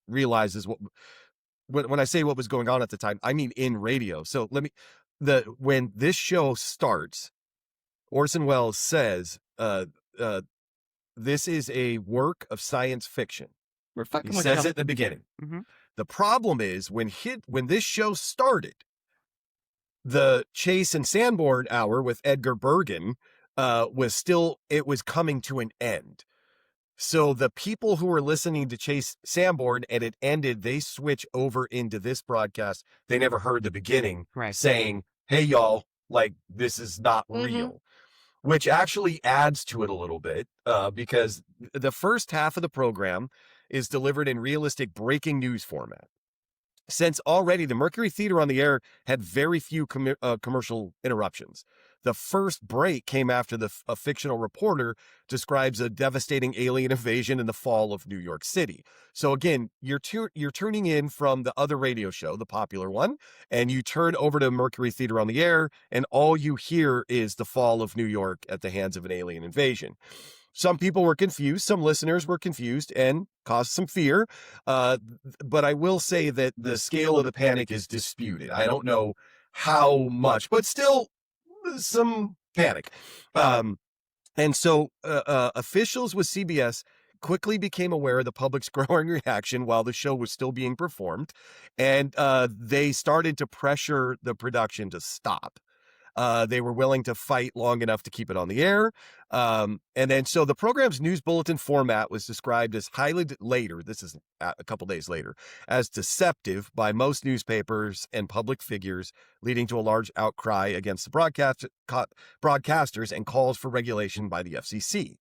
realizes when I say what was going on at the time, I mean in radio. So when this show starts, Orson Welles says, this is a work of science fiction. We're fucking He with says you. it at the beginning. Mm-hmm. The problem is when this show started, the Chase and Sanborn Hour with Edgar Bergen was coming to an end. So the people who were listening to Chase Sanborn and it ended, they switch over into this broadcast. They never heard the beginning, Right. saying, "Hey y'all, like this is not real," which actually adds to it a little bit because the first half of the program is delivered in realistic breaking news format. Since already the Mercury Theater on the Air had very few commercial interruptions. The first break came after a fictional reporter describes a devastating alien invasion in the fall of New York City. So again, you're tuning in from the other radio show, the popular one, and you turn over to Mercury Theater on the Air, and all you hear is the fall of New York at the hands of an alien invasion. Some people were confused. Some listeners were confused and caused some fear. But I will say that the scale of the panic is disputed. I don't know how much, but still some panic. And so officials with CBS quickly became aware of the public's growing reaction while the show was still being performed. And they started to pressure the production to stop. They were willing to fight long enough to keep it on the air. And then so the program's news bulletin format was described as this is a couple days later, as deceptive by most newspapers and public figures, leading to a large outcry against the broadcasters and calls for regulation by the FCC.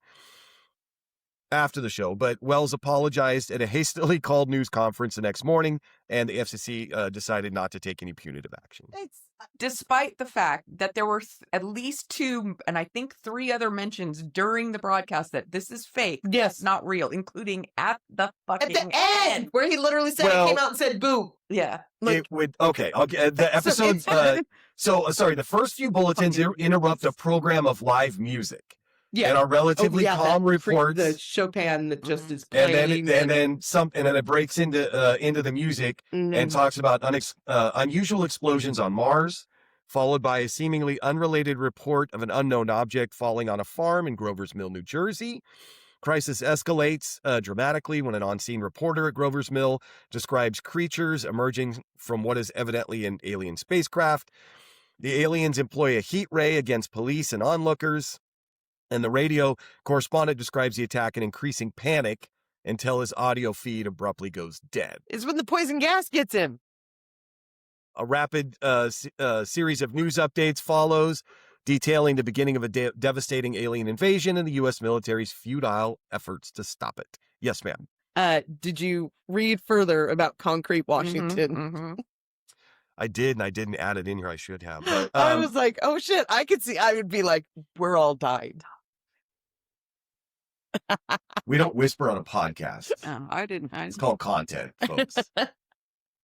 After the show, but Welles apologized at a hastily called news conference the next morning, and the FCC decided not to take any punitive action. Despite the fact that there were at least 2, and I think 3 other mentions during the broadcast that this is fake, Yes, not real, including at the end where he literally said Well, it came out and said boo. Yeah. It would the episode. Sorry. The first few bulletins interrupt a program of live music. Yeah, and are relatively calm reports. The Chopin that just is and playing, then it breaks into the music and talks about unusual explosions on Mars, followed by a seemingly unrelated report of an unknown object falling on a farm in Grover's Mill, New Jersey. Crisis escalates dramatically when an on-scene reporter at Grover's Mill describes creatures emerging from what is evidently an alien spacecraft. The aliens employ a heat ray against police and onlookers. And the radio correspondent describes the attack in increasing panic until his audio feed abruptly goes dead. Is when the poison gas gets him. A rapid series of news updates follows, detailing the beginning of a devastating alien invasion and the U.S. military's futile efforts to stop it. Yes, ma'am. Did you read further about Concrete Washington? Mm-hmm. I did, and I didn't add it in here. I should have. But, I was like, oh shit, I would be like, we're all dying. We don't whisper on a podcast. Oh, I didn't. It's called content, folks.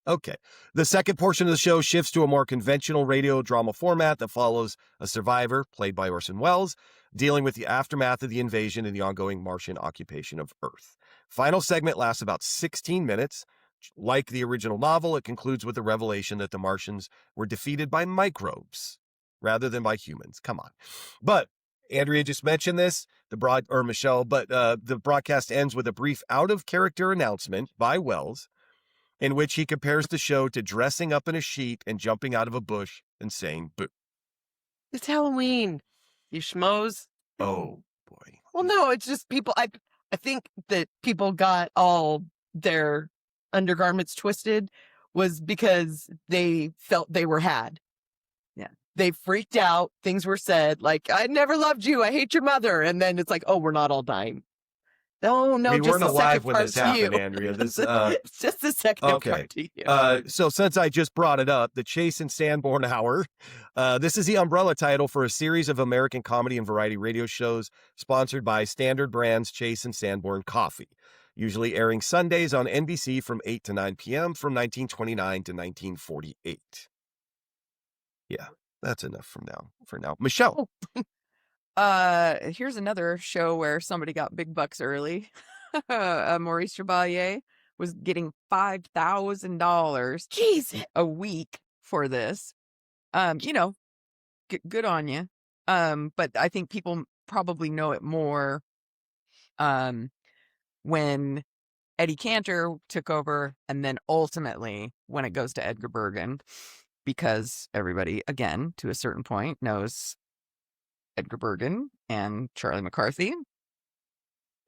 Okay. The second portion of the show shifts to a more conventional radio drama format that follows a survivor, played by Orson Welles, dealing with the aftermath of the invasion and the ongoing Martian occupation of Earth. Final segment lasts about 16 minutes. Like the original novel, it concludes with the revelation that the Martians were defeated by microbes rather than by humans. Come on. But Andrea just mentioned this, Michelle, but the broadcast ends with a brief out-of-character announcement by Welles in which he compares the show to dressing up in a sheet and jumping out of a bush and saying boo. It's Halloween, you schmoes. Oh, boy. Well, no, it's just people. I think that people got all their undergarments twisted was because they felt they were had. Yeah. They freaked out. Things were said like, I never loved you. I hate your mother. And then it's like, oh, we're not all dying. No, we just weren't the alive second when part this to happened, you. Andrea. This, It's just the second okay. part to you. So since I just brought it up, the Chase and Sanborn Hour, this is the umbrella title for a series of American comedy and variety radio shows sponsored by Standard Brands Chase and Sanborn Coffee, usually airing Sundays on NBC from 8 to 9 p.m. from 1929 to 1948. Yeah, that's enough for now. Michelle. Here's another show where somebody got big bucks early. Maurice Chevalier was getting $5,000 Jeez. a week for this. You know, good on you. But I think people probably know it more when Eddie Cantor took over, and then ultimately when it goes to Edgar Bergen, because everybody, again, to a certain point, knows Edgar Bergen and Charlie McCarthy.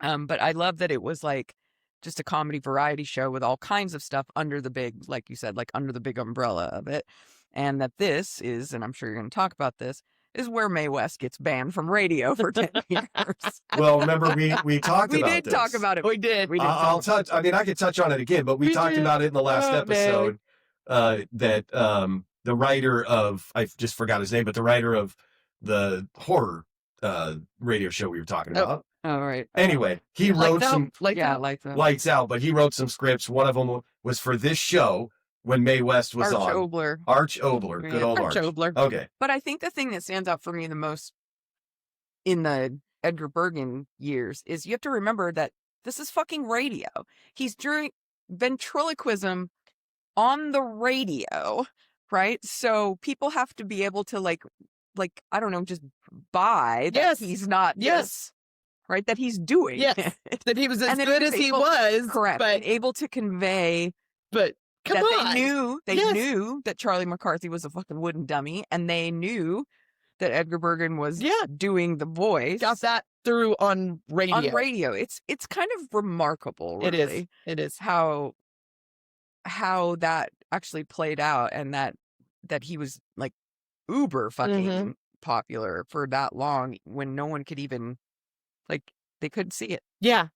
But I love that it was like just a comedy variety show with all kinds of stuff under the big, like you said, like under the big umbrella of it. And that this is, and I'm sure you're going to talk about this, is where Mae West gets banned from radio for 10 years. Well, remember we talked We about did this. talk about it. We did. I'll touch. I mean, I could touch on it again, but we talked did. about it in the last Oh, episode. That the writer of, I just forgot his name, but the writer of the horror radio show we were talking about. Oh, right. Anyway, he wrote some Lights Out, but he wrote some scripts. One of them was for this show when Mae West was Arch on. Obler. Arch Obler. Good Yeah. old Arch Arch. Obler. Okay. But I think the thing that stands out for me the most in the Edgar Bergen years is you have to remember that this is fucking radio. He's doing ventriloquism on the radio, right? So people have to be able to like I don't know, just buy that Yes. he's not Yes. right, that he's doing. Yes. That he was as And that good he as was he able- was. Correct. But And able to convey come that on. they Yes. knew that Charlie McCarthy was a fucking wooden dummy, and they knew that Edgar Bergen was Yeah. doing the voice. Got that through on radio. On radio. It's kind of remarkable, It really. is. It is. How that actually played out, and that he was like uber fucking Mhm. popular for that long when no one could even they couldn't see it. Yeah.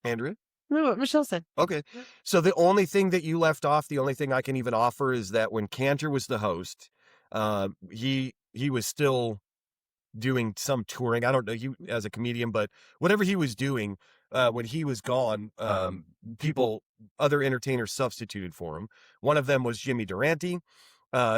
Andrea? No, what Michelle said. Okay. So the only thing that you left off, the only thing I can even offer is that when Cantor was the host, he was still doing some touring. I don't know you as a comedian, but whatever he was doing, when he was gone, other entertainers substituted for him. One of them was Jimmy Durante.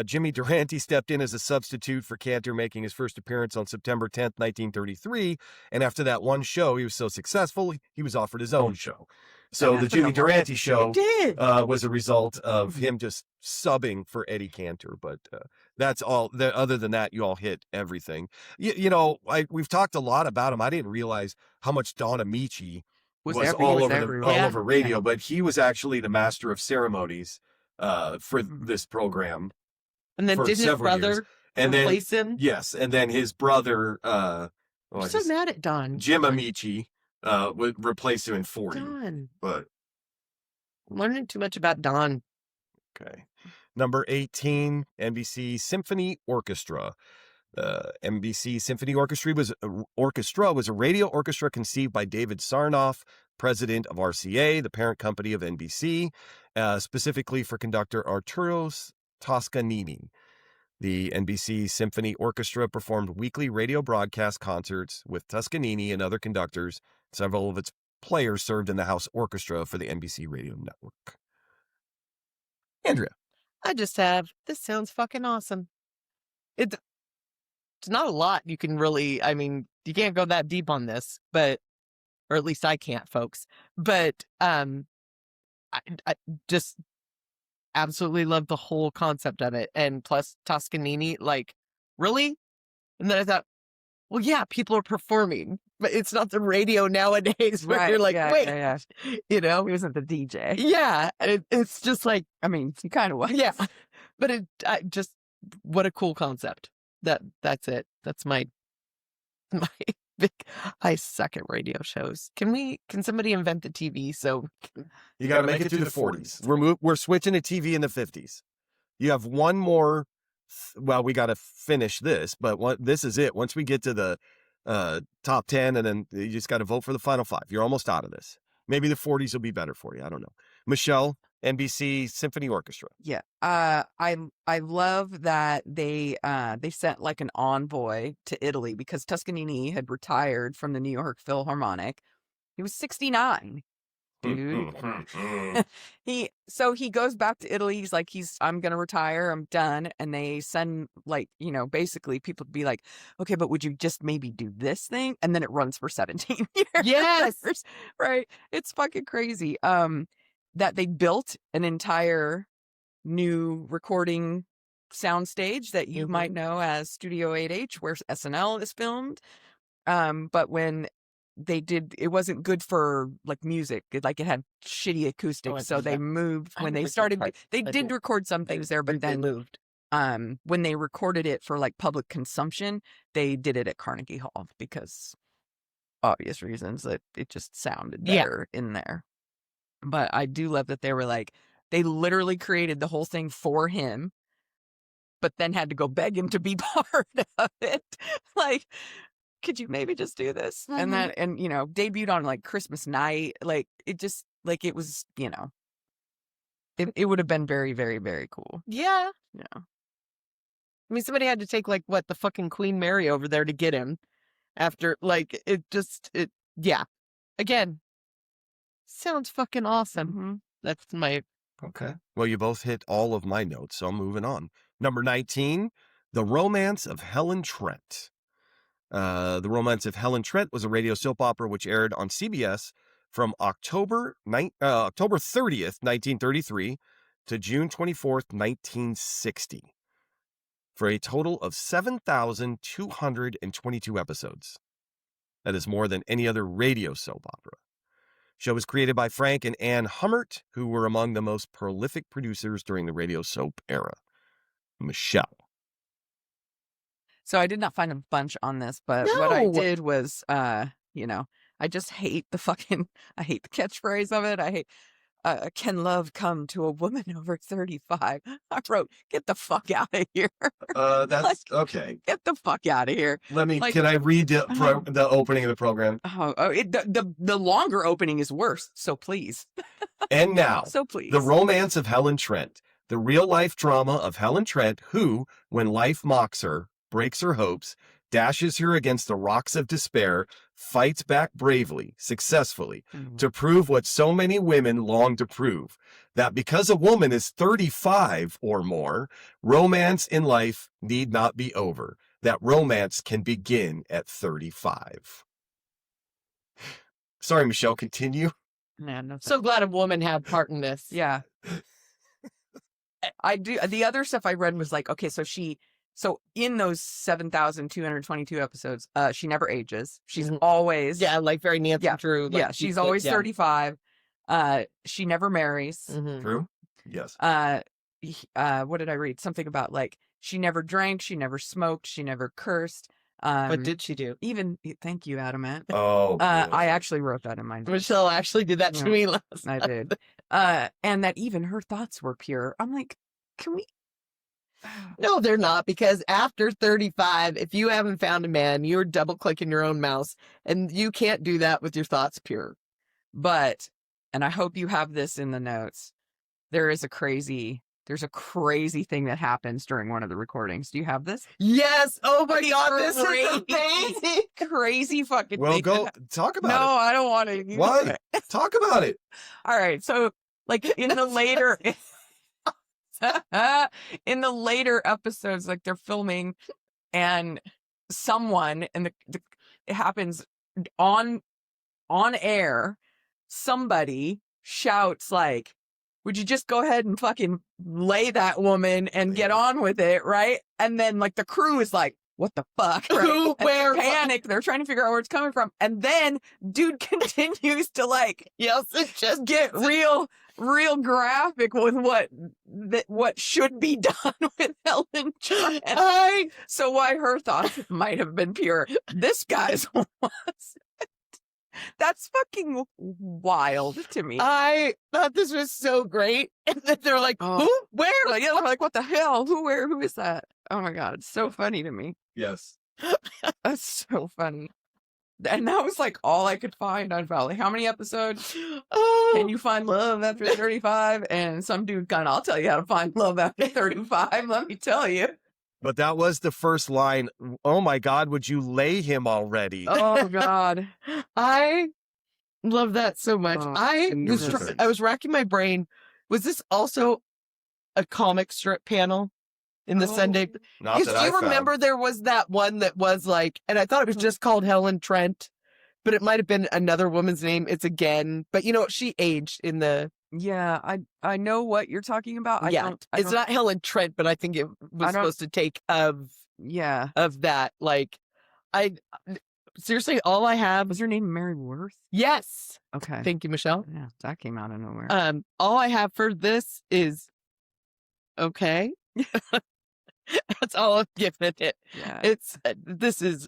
Jimmy Durante stepped in as a substitute for Cantor, making his first appearance on September 10th, 1933. And after that one show, he was so successful, he was offered his own show. So the Jimmy Durante show Did. was a result of him just subbing for Eddie Cantor. But that's all. Other than that, you all hit everything. You know, we've talked a lot about him. I didn't realize how much Don Amici was all over radio, but he was actually the master of ceremonies for this program. And then for did his several years. brother And replace him? Yes, and then his brother, I'm so mad at Don. Jim Amici, would replace him in 40. Don. But I'm learning too much about Don. okay, number 18, NBC Symphony Orchestra. NBC Symphony Orchestra was a radio orchestra conceived by David Sarnoff, president of RCA, the parent company of NBC, specifically for conductor Arturo Toscanini. The NBC Symphony Orchestra performed weekly radio broadcast concerts with Toscanini and other conductors. Several of its players served in the house orchestra for the NBC radio network. Andrea. I just have, this sounds fucking awesome. It's not a lot you can really, I mean, you can't go that deep on this, but, or at least I can't, folks. But I just absolutely love the whole concept of it. And plus Toscanini, like, really? And then I thought, well, yeah, people are performing, but it's not the radio nowadays where you're like, wait, you know? He wasn't the DJ. Yeah. It's just like, I mean, he kind of was. yeah, but just, what a cool concept. That's it. That's my big, I suck at radio shows. Can somebody invent the TV? So You got to make it through the 40s. We're switching to TV in the 50s. You have one more. Well, we got to finish this, but this is it. Once we get to the top 10, and then you just got to vote for the final 5. You're almost out of this. Maybe the 40s will be better for you. I don't know. Michelle, NBC Symphony Orchestra. Yeah. I love that they sent like an envoy to Italy because Toscanini had retired from the New York Philharmonic. He was 69. dude. He goes back to Italy. He's like, I'm gonna retire. I'm done. And they send, like, basically people be like, okay, but would you just maybe do this thing? And then it runs for 17 years. Yes. Right. It's fucking crazy. That they built an entire new recording soundstage that you might know as Studio 8H, where SNL is filmed. But when they did, it wasn't good for like music. It had shitty acoustics, so they moved when they started. They did record some things there, but then moved. When they recorded it for like public consumption, they did it at Carnegie Hall because obvious reasons that it just sounded better in there. But I do love that they were like, they literally created the whole thing for him, but then had to go beg him to be part of it. Like, could you maybe just do this? And then, debuted on like Christmas night. Like, it just, like, it was, it would have been very, very, very cool. Yeah. Yeah. I mean, somebody had to take like the fucking Queen Mary over there to get him after, like, yeah. Again, sounds fucking awesome. Mm-hmm. That's my. Okay. Well, you both hit all of my notes, so I'm moving on. Number 19, The Romance of Helen Trent. The Romance of Helen Trent was a radio soap opera which aired on CBS from October 30th, 1933 to June 24th, 1960 for a total of 7,222 episodes. That is more than any other radio soap opera. Show was created by Frank and Ann Hummert, who were among the most prolific producers during the radio soap era. Michelle. So I did not find a bunch on this, but what I did was, I just hate the catchphrase of it. I hate, can love come to a woman over 35? I wrote, get the fuck out of here. That's okay. Get the fuck out of here. Can I read the opening of the program? The longer opening is worse. So please. And now, so please. The Romance of Helen Trent, the real life drama of Helen Trent, who, when life mocks her, breaks her hopes, dashes her against the rocks of despair, fights back bravely, successfully, to prove what so many women long to prove, that because a woman is 35 or more, romance in life need not be over, that romance can begin at 35. Sorry, Michelle, continue. Man, no, so glad a woman had part in this. Yeah. I do. The other stuff I read was like, okay, so in those 7,222 episodes, she never ages. She's always like very Nancy Drew. Like, she's always 35. She never marries. True. Yes. What did I read? Something about like she never drank, she never smoked, she never cursed. What did she do? Thank you, Adamant. Oh, I actually wrote that in my notes. Michelle actually did that to me last night. I did. And that even her thoughts were pure. I'm like, can we? No, they're not, because after 35, if you haven't found a man, you're double clicking your own mouse, and you can't do that with your thoughts pure. But, and I hope you have this in the notes, there's a crazy thing that happens during one of the recordings. Do you have this? Yes. Oh my God, this is amazing. Crazy fucking well, thing. Go talk about it. No, I don't want to. What? Talk about it. All right. So, like in the later... in the later episodes, like they're filming and someone, and it happens on air, somebody shouts like, would you just go ahead and fucking lay that woman and get on with it, right? And then like the crew is like, what the fuck? Right? Who, where? Panic. They're trying to figure out where it's coming from. And then dude continues to like, just get real graphic with what should be done with Helen Trent. So why her thoughts might have been pure, this guy's was. That's fucking wild to me. I thought this was so great. And then they're like, who? Where? Like, what the hell? Who, where? Who is that? Oh my God. It's so funny to me. Yes. That's so funny. And that was like all I could find on Valley. How many episodes? Can you find love after 35? And some dude I'll tell you how to find love after 35. Let me tell you. But that was the first line. Oh my God, would you lay him already? Oh God. Love that so much. Oh, I goodness. was racking my brain. Was this also a comic strip panel in the Sunday? Not Because that I you remember found. there was that one that was like, and I thought it was just called Helen Trent, but it might have been another woman's name. It's again, but you know, she aged in the. Yeah, I know what you're talking about. I It's don't, not Helen Trent, but I think it was supposed to take of yeah. that. Like, I seriously, all I have. Was her name Mary Worth? Yes. Okay. Thank you, Michelle. Yeah, that came out of nowhere. All I have for this is okay. That's all I'm giving it. Yeah. It's this is.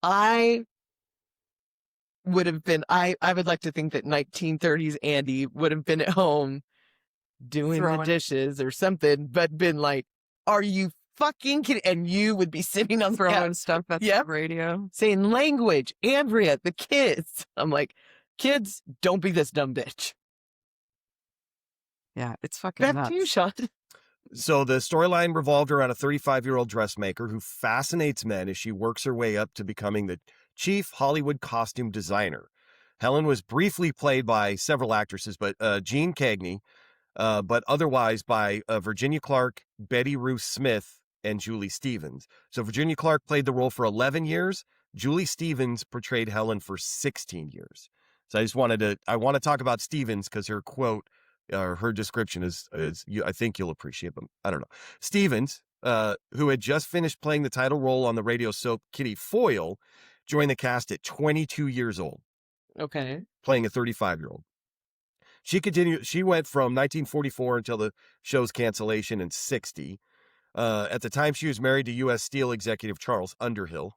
I would have been. I would like to think that 1930s Andy would have been at home doing the Throwing- dishes or something, but been like, "Are you fucking kidding?" And you would be sitting on the throwing couch stuff at Yep. the radio. saying language, Andrea, the kids. I'm like, kids, don't be this dumb bitch. Yeah, it's fucking Back to you, nuts. Sean. So the storyline revolved around a 35-year-old dressmaker who fascinates men as she works her way up to becoming the chief Hollywood costume designer. Helen was briefly played by several actresses, but Jean Cagney, but otherwise by Virginia Clark, Betty Ruth Smith, and Julie Stevens. So Virginia Clark played the role for 11 years. Julie Stevens portrayed Helen for 16 years. So I want to talk about Stevens because her quote, her description is I think you'll appreciate them. I don't know. Stevens, who had just finished playing the title role on the radio soap Kitty Foyle, joined the cast at 22 years old, Okay. playing a 35-year-old. She went from 1944 until the show's cancellation in 60. At the time, she was married to U.S. Steel executive Charles Underhill.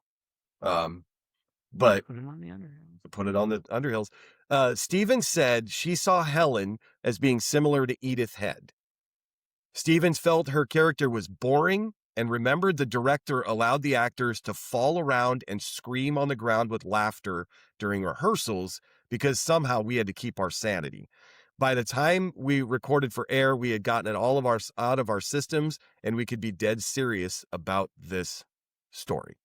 But Put it on the Underhill. put it on the Underhills. Stevens said she saw Helen as being similar to Edith Head. Stevens felt her character was boring and remembered the director allowed the actors to fall around and scream on the ground with laughter during rehearsals because somehow we had to keep our sanity. By the time we recorded for air, we had gotten it all out of our systems, and we could be dead serious about this story.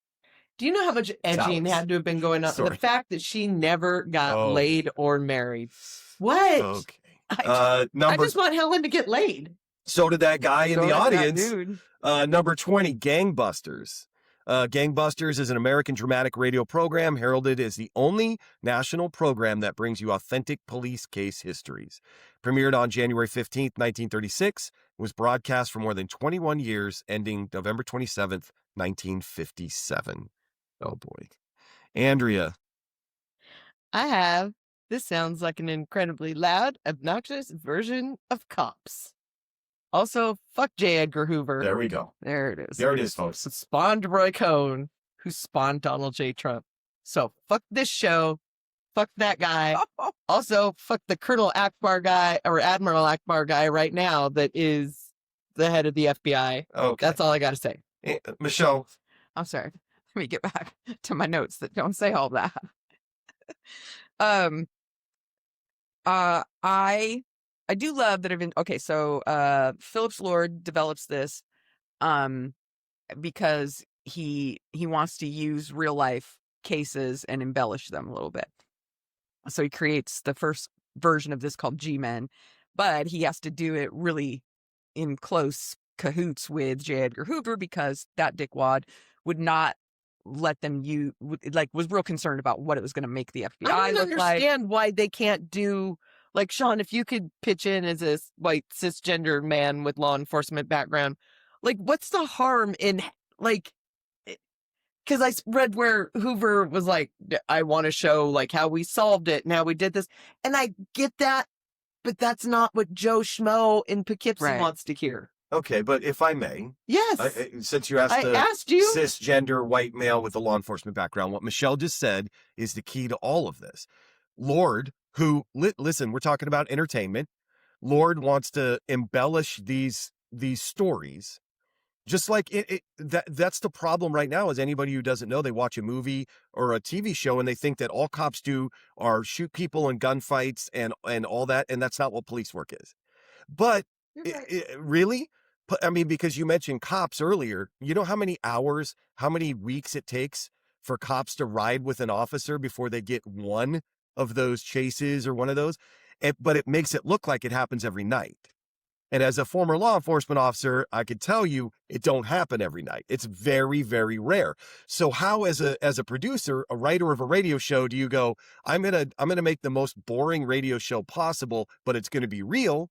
Do you know how much edging Alex. had to have been going on? Sorry. The fact that she never got Oh. laid or married. What? Okay. I just want Helen to get laid. So did that guy in So the did that audience. dude. Number 20, Gangbusters. Gangbusters is an American dramatic radio program heralded as the only national program that brings you authentic police case histories. Premiered on January 15th, 1936, was broadcast for more than 21 years, ending November 27th, 1957. Oh boy. Andrea. This sounds like an incredibly loud, obnoxious version of Cops. Also, fuck J. Edgar Hoover. There we go. There it is. There it is, folks. Spawned Roy Cohn, who spawned Donald J. Trump. So fuck this show. Fuck that guy. Also, fuck the Colonel Akbar guy or Admiral Akbar guy right now that is the head of the FBI. Okay. That's all I got to say. Michelle. I'm sorry. Let me get back to my notes that don't say all that. I do love that so Phillips Lord develops this because he wants to use real life cases and embellish them a little bit. So he creates the first version of this called G-Men, but he has to do it really in close cahoots with J. Edgar Hoover because that dickwad would not let them was real concerned about what it was going to make the FBI I don't look like. understand why they can't do, like, Sean, if you could pitch in as a white cisgender man with law enforcement background, like, what's the harm in, like, because I read where Hoover was like, I want to show, like, how we solved it and how we did this. And I get that, but that's not what Joe Schmo in Poughkeepsie Right. wants to hear. Okay, but if I may, Yes. since you asked I the asked you. cisgender white male with a law enforcement background, what Michelle just said is the key to all of this. Lord, who, listen, we're talking about entertainment. Lord wants to embellish these stories. Just like that's the problem right now is anybody who doesn't know, they watch a movie or a TV show and they think that all cops do are shoot people in gunfights and all that. And that's not what police work is. But really? I mean, because you mentioned cops earlier, you know how many hours, how many weeks it takes for cops to ride with an officer before they get one of those chases or one of those, but it makes it look like it happens every night. And as a former law enforcement officer, I could tell you it don't happen every night. It's very, very rare. So how, as a producer, a writer of a radio show, do you go, I'm gonna make the most boring radio show possible, but it's gonna be real?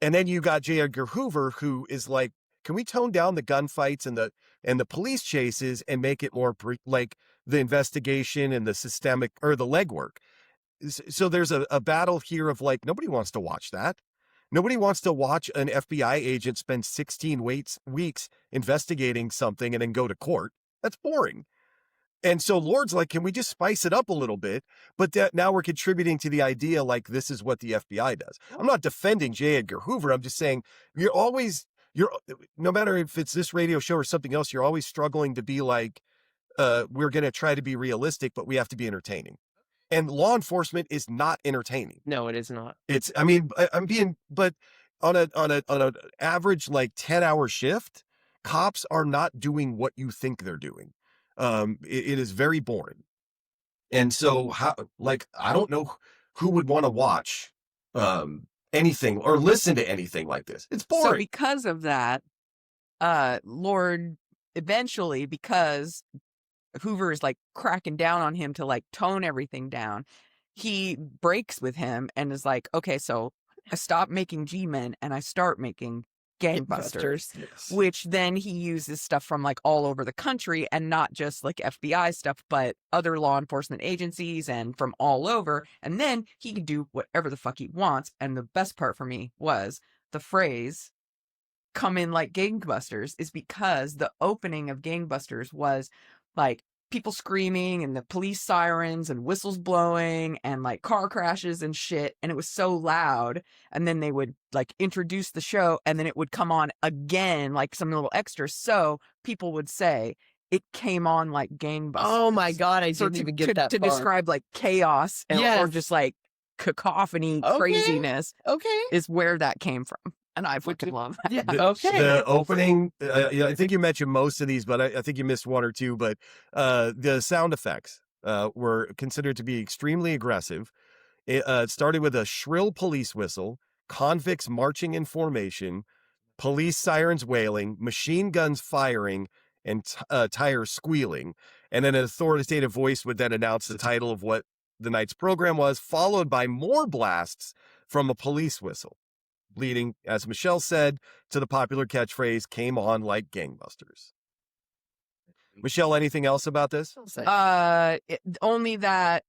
And then you got J. Edgar Hoover, who is like, can we tone down the gunfights and the police chases and make it more like the investigation and the systemic or the legwork? So there's a battle here of like, nobody wants to watch that. Nobody wants to watch an FBI agent spend 16 weeks investigating something and then go to court. That's boring. And so Lord's like, can we just spice it up a little bit? But that now we're contributing to the idea like this is what the FBI does. I'm not defending J. Edgar Hoover. I'm just saying you're no matter if it's this radio show or something else, you're always struggling to be like, we're going to try to be realistic, but we have to be entertaining. And law enforcement is not entertaining. No, it is not. But on an average like 10-hour shift, cops are not doing what you think they're doing. It is very boring. And so I don't know who would want to watch anything or listen to anything like this. It's boring. So because of that, Lord eventually, because Hoover is like cracking down on him to like tone everything down, he breaks with him and is like, okay, so I stop making G-Men and I start making Gangbusters, Yes. which then he uses stuff from like all over the country and not just like FBI stuff, but other law enforcement agencies and from all over. And then he can do whatever the fuck he wants. And the best part for me was the phrase "come in like gangbusters" is because the opening of Gangbusters was like people screaming and the police sirens and whistles blowing and like car crashes and shit. And it was so loud. And then they would like introduce the show and then it would come on again, like some little extras. So people would say it came on like gangbusters. Oh my God, I didn't even get that to far. describe like chaos and, Yes. or just like cacophony Okay. craziness Okay. is where that came from. And I fucking love that. Yeah. The Okay. opening, I think you mentioned most of these, but I think you missed one or two. But the sound effects were considered to be extremely aggressive. It started with a shrill police whistle, convicts marching in formation, police sirens wailing, machine guns firing, and tires squealing. And then an authoritative voice would then announce the title of what the night's program was, followed by more blasts from a police whistle, leading, as Michelle said, to the popular catchphrase, "came on like gangbusters." Michelle, anything else about this? Only that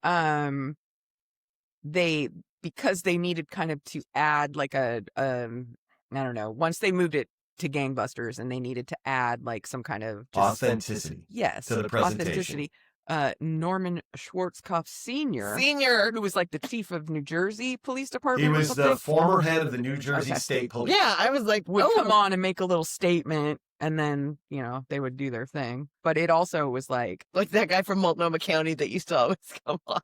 because they needed kind of to add like I don't know, once they moved it to Gangbusters and they needed to add like some kind of just, Authenticity. yes, to the presentation. authenticity. Norman Schwarzkopf Sr., Senior. who was like the chief of New Jersey Police Department. He or was something, the former head of the New Jersey Okay. State Police. Yeah, I was like, would oh, come on and make a little statement, and then they would do their thing. But it also was like, like that guy from Multnomah County that used to always come on.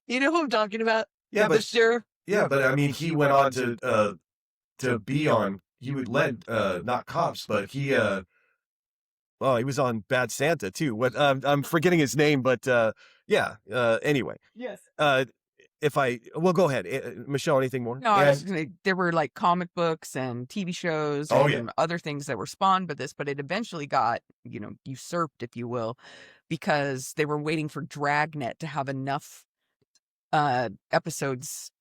You know who I'm talking about? Yeah, The but sheriff. yeah, but I mean, he went on to be on. He would lead not cops, but he was on Bad Santa too. What I'm forgetting his name, but anyway. yes. Go ahead, Michelle. Anything more? No, I was just gonna, there were like comic books and TV shows Oh, and other things that were spawned by this, but it eventually got, usurped, if you will, because they were waiting for Dragnet to have enough episodes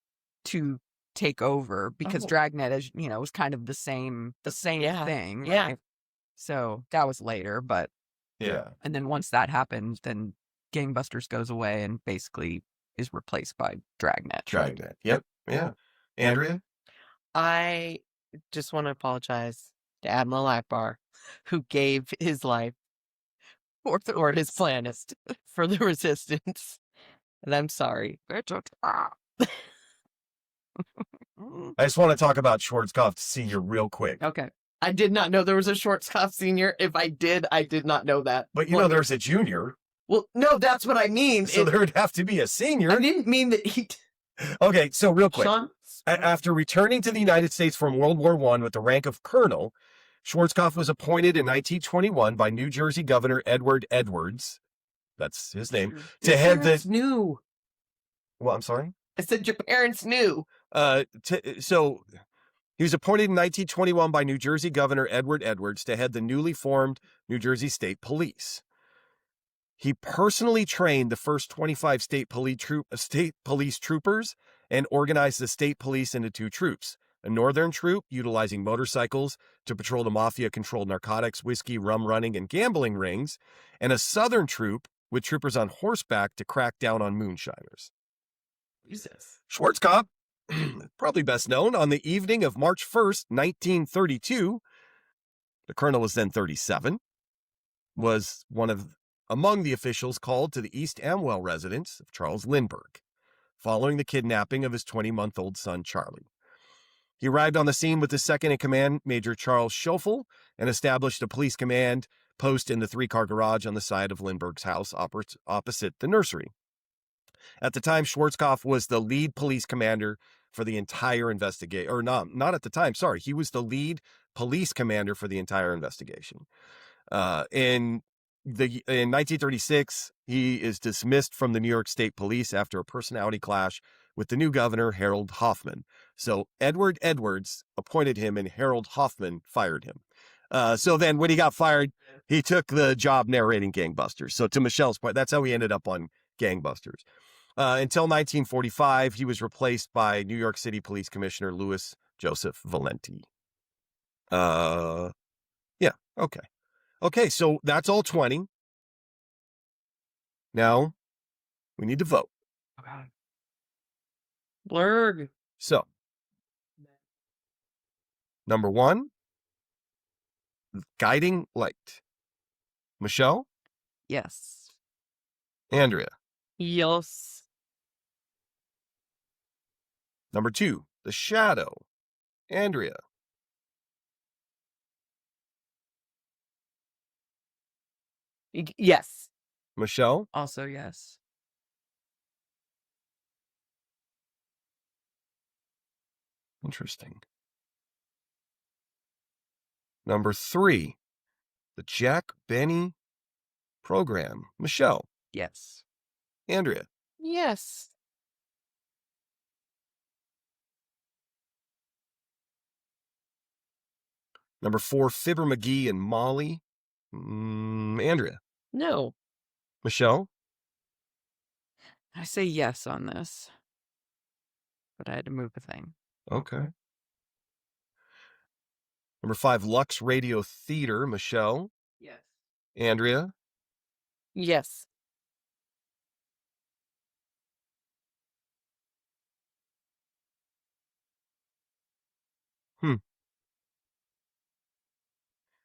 to take over, because Oh. Dragnet, as was kind of the same Yeah. thing. Yeah. right? So that was later, but Yeah. and then once that happened, then Gangbusters goes away and basically is replaced by Dragnet. Dragnet. Yep. Yeah. Andrea. I just want to apologize to Admiral Akbar, who gave his life or his planet for the resistance. And I'm sorry. I just want to talk about Schwarzkopf Sr. real quick. Okay. I did not know there was a Schwarzkopf Senior. If I did not know that. But there's a junior, Well, no, that's what I mean. so there would have to be a senior. I didn't mean that he. Okay, so real quick. Sean. After returning to the United States from World War I with the rank of colonel, Schwarzkopf was appointed in 1921 by New Jersey Governor Edward Edwards, that's his name, to head the new. Well, I'm sorry? I said your parents knew. So he was appointed in 1921 by New Jersey Governor Edward Edwards to head the newly formed New Jersey State Police. He personally trained the first 25 state police troopers and organized the state police into two troops. A northern troop utilizing motorcycles to patrol the mafia-controlled narcotics, whiskey, rum running, and gambling rings, and a southern troop with troopers on horseback to crack down on moonshiners. Jesus. Schwarzkopf, probably best known, on the evening of March 1st, 1932, the colonel was then 37, was among the officials called to the East Amwell residence of Charles Lindbergh, following the kidnapping of his 20-month-old son, Charlie. He arrived on the scene with his second-in-command, Major Charles Schoeffel, and established a police command post in the three-car garage on the side of Lindbergh's house opposite the nursery. At the time, Schwarzkopf was the lead police commander for the entire investigation. Or not at the time, sorry. He was the lead police commander for the entire investigation. In 1936, he is dismissed from the New York State Police after a personality clash with the new governor, Harold Hoffman. So Edward Edwards appointed him and Harold Hoffman fired him. So then when he got fired, he took the job narrating Gangbusters. So to Michelle's point, that's how he ended up on Gangbusters. Until 1945, he was replaced by New York City Police Commissioner Louis Joseph Valenti. Yeah, okay. Okay, so that's all 20. Now, we need to vote. Berg. So, number 1, Guiding Light. Michelle? Yes. Andrea? Yes. Number 2, The Shadow. Andrea? Yes. Michelle? Also yes. Interesting. Number 3, The Jack Benny Program. Michelle? Yes. Andrea? Yes. Number 4, Fibber McGee and Molly. Andrea? No. Michelle? I say yes on this, but I had to move a thing. Okay. Number 5, Lux Radio Theater. Michelle? Yes. Andrea? Yes.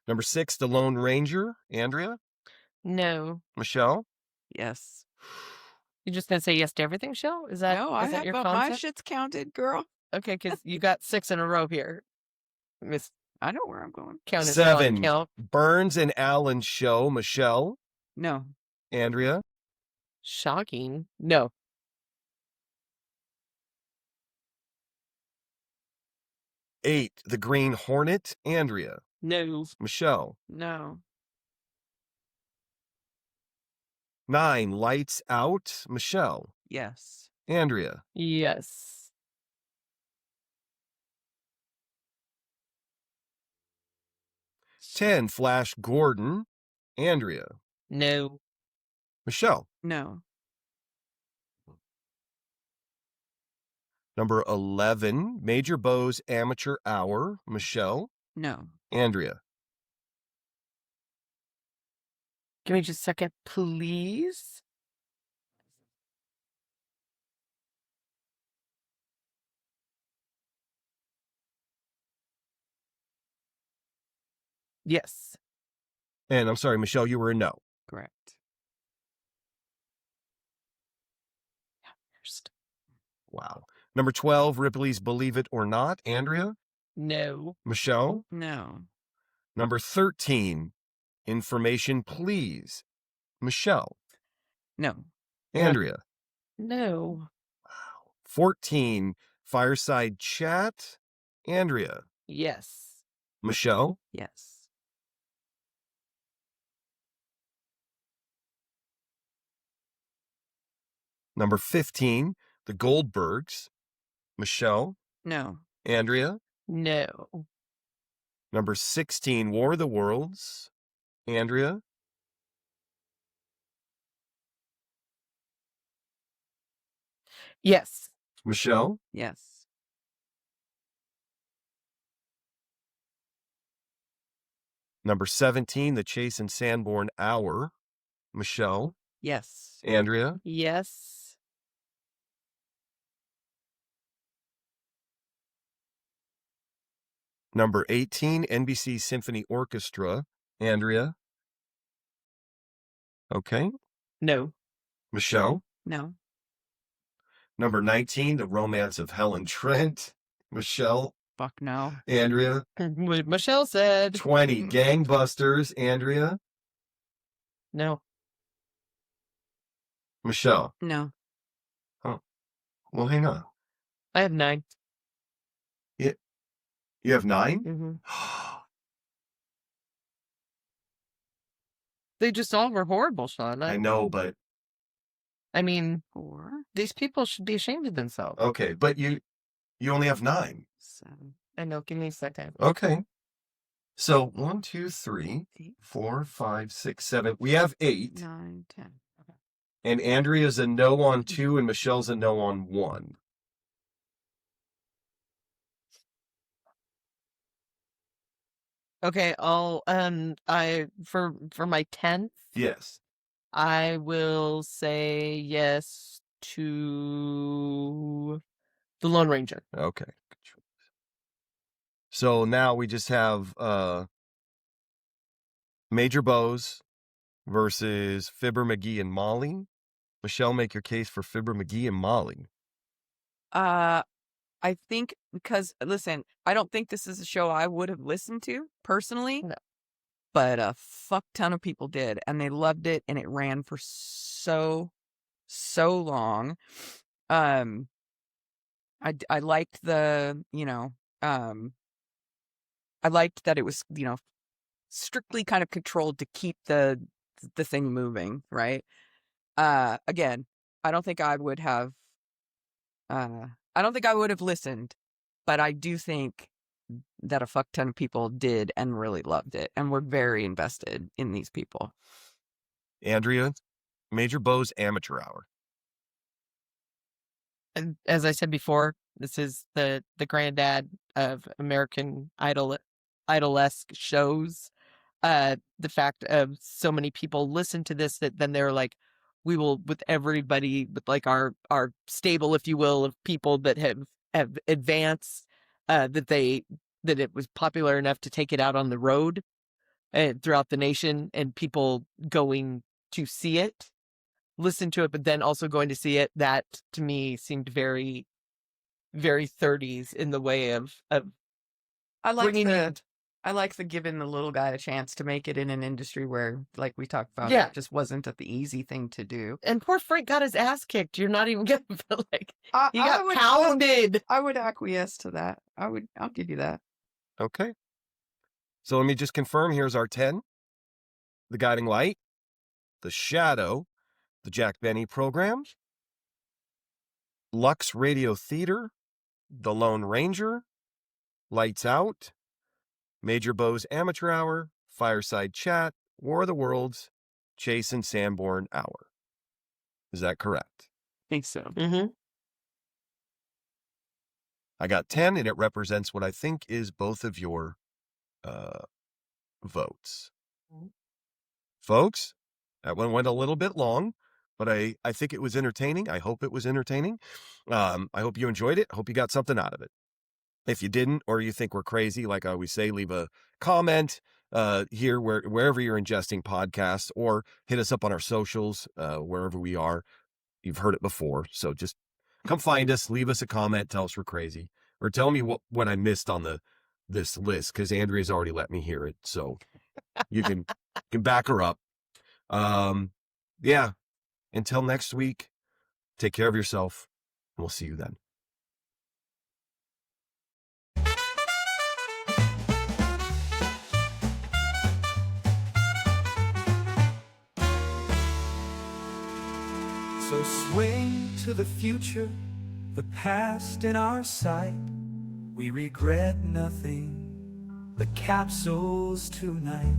Number 6, The Lone Ranger. Andrea? No. Michelle? Yes. You're just gonna say yes to everything, Shell? Is that No, I is that have your my concept? shit's counted, girl. Okay, because you got 6 in a row here. Miss I know where I'm going. Count as well and 7, count. Burns and Allen Show. Michelle? No. Andrea? Shocking. No. 8, The Green Hornet. Andrea? No. Michelle? No. 9, Lights Out. Michelle? Yes. Andrea? Yes. 10, Flash Gordon. Andrea? No. Michelle? No. Number 11, Major Bow's Amateur Hour. Michelle? No. Andrea? Give me just a second, please. Yes. And I'm sorry, Michelle, you were a no. Correct. First. Wow. Number 12, Ripley's Believe It or Not. Andrea? No. Michelle? No. Number 13, Information Please. Michelle? No. Andrea? No. 14, Fireside Chat. Andrea? Yes. Michelle? Yes. Number 15, The Goldbergs. Michelle. No. Andrea. No. Number 16, War of the Worlds. Andrea. Yes. Michelle. Yes. Number 17, The Chase and Sanborn Hour. Michelle. Yes. Andrea. Yes. Number 18, NBC Symphony Orchestra. Andrea. Okay. No. Michelle. No. Number 19, The Romance of Helen Trent. Michelle. Fuck no. Andrea. What Michelle said. 20, Gangbusters. Andrea. No. Michelle. No. Well, hang on. I have 9. You have 9? Mm-hmm. They just all were horrible, Sean. I know, but I mean, 4, these people should be ashamed of themselves. okay. But you only have 9. 7, I know. Give me a second. Okay. So 1, 2, 3, 8, 4, 5, 6, 7. We have 8. 9, 10. Okay. And Andrea's a no on 2 and Michelle's a no on 1. Okay, I'll for my 10th, Yes. I will say yes to the Lone Ranger. Okay. Good choice. So now we just have Major Bose versus Fibber McGee and Molly. Michelle, make your case for Fibber McGee and Molly. I think because, listen, I don't think this is a show I would have listened to personally. No. But a fuck ton of people did, and they loved it, and it ran for so long. I liked the, I liked that it was, strictly kind of controlled to keep the thing moving, right? Again, I don't think I would have listened, but I do think that a fuck ton of people did and really loved it and were very invested in these people. Andrea, Major Bose Amateur Hour. And as I said before, this is the granddad of American Idol-esque shows. The fact of so many people listen to this that then they're like, we will, with everybody, with like our stable, if you will, of people that have advanced, that it was popular enough to take it out on the road throughout the nation, and people going to see it, listen to it, but then also going to see it. That to me seemed very, very 30s in the way of I like bringing it. I like the giving the little guy a chance to make it in an industry where, like we talked about, Yeah. it just wasn't the easy thing to do. And poor Frank got his ass kicked. You're not even gonna feel like I he got would- pounded. I would acquiesce to that. I'll give you that. Okay. So let me just confirm. Here's our 10. The Guiding Light, The Shadow, The Jack Benny Program, Lux Radio Theater, The Lone Ranger, Lights Out, Major Bose Amateur Hour, Fireside Chat, War of the Worlds, Chase and Sanborn Hour. Is that correct? I think so. Mm-hmm. I got 10, and it represents what I think is both of your votes. Mhm. Folks, that one went a little bit long, but I think it was entertaining. I hope it was entertaining. I hope you enjoyed it. I hope you got something out of it. If you didn't, or you think we're crazy, like I always say, leave a comment here wherever you're ingesting podcasts, or hit us up on our socials, wherever we are. You've heard it before, so just come find us, leave us a comment, tell us we're crazy, or tell me what I missed on this list, because Andrea's already let me hear it, so you can back her up. Yeah. Until next week, take care of yourself, and we'll see you then. So swing to the future The past in our sight, we regret nothing. The capsules tonight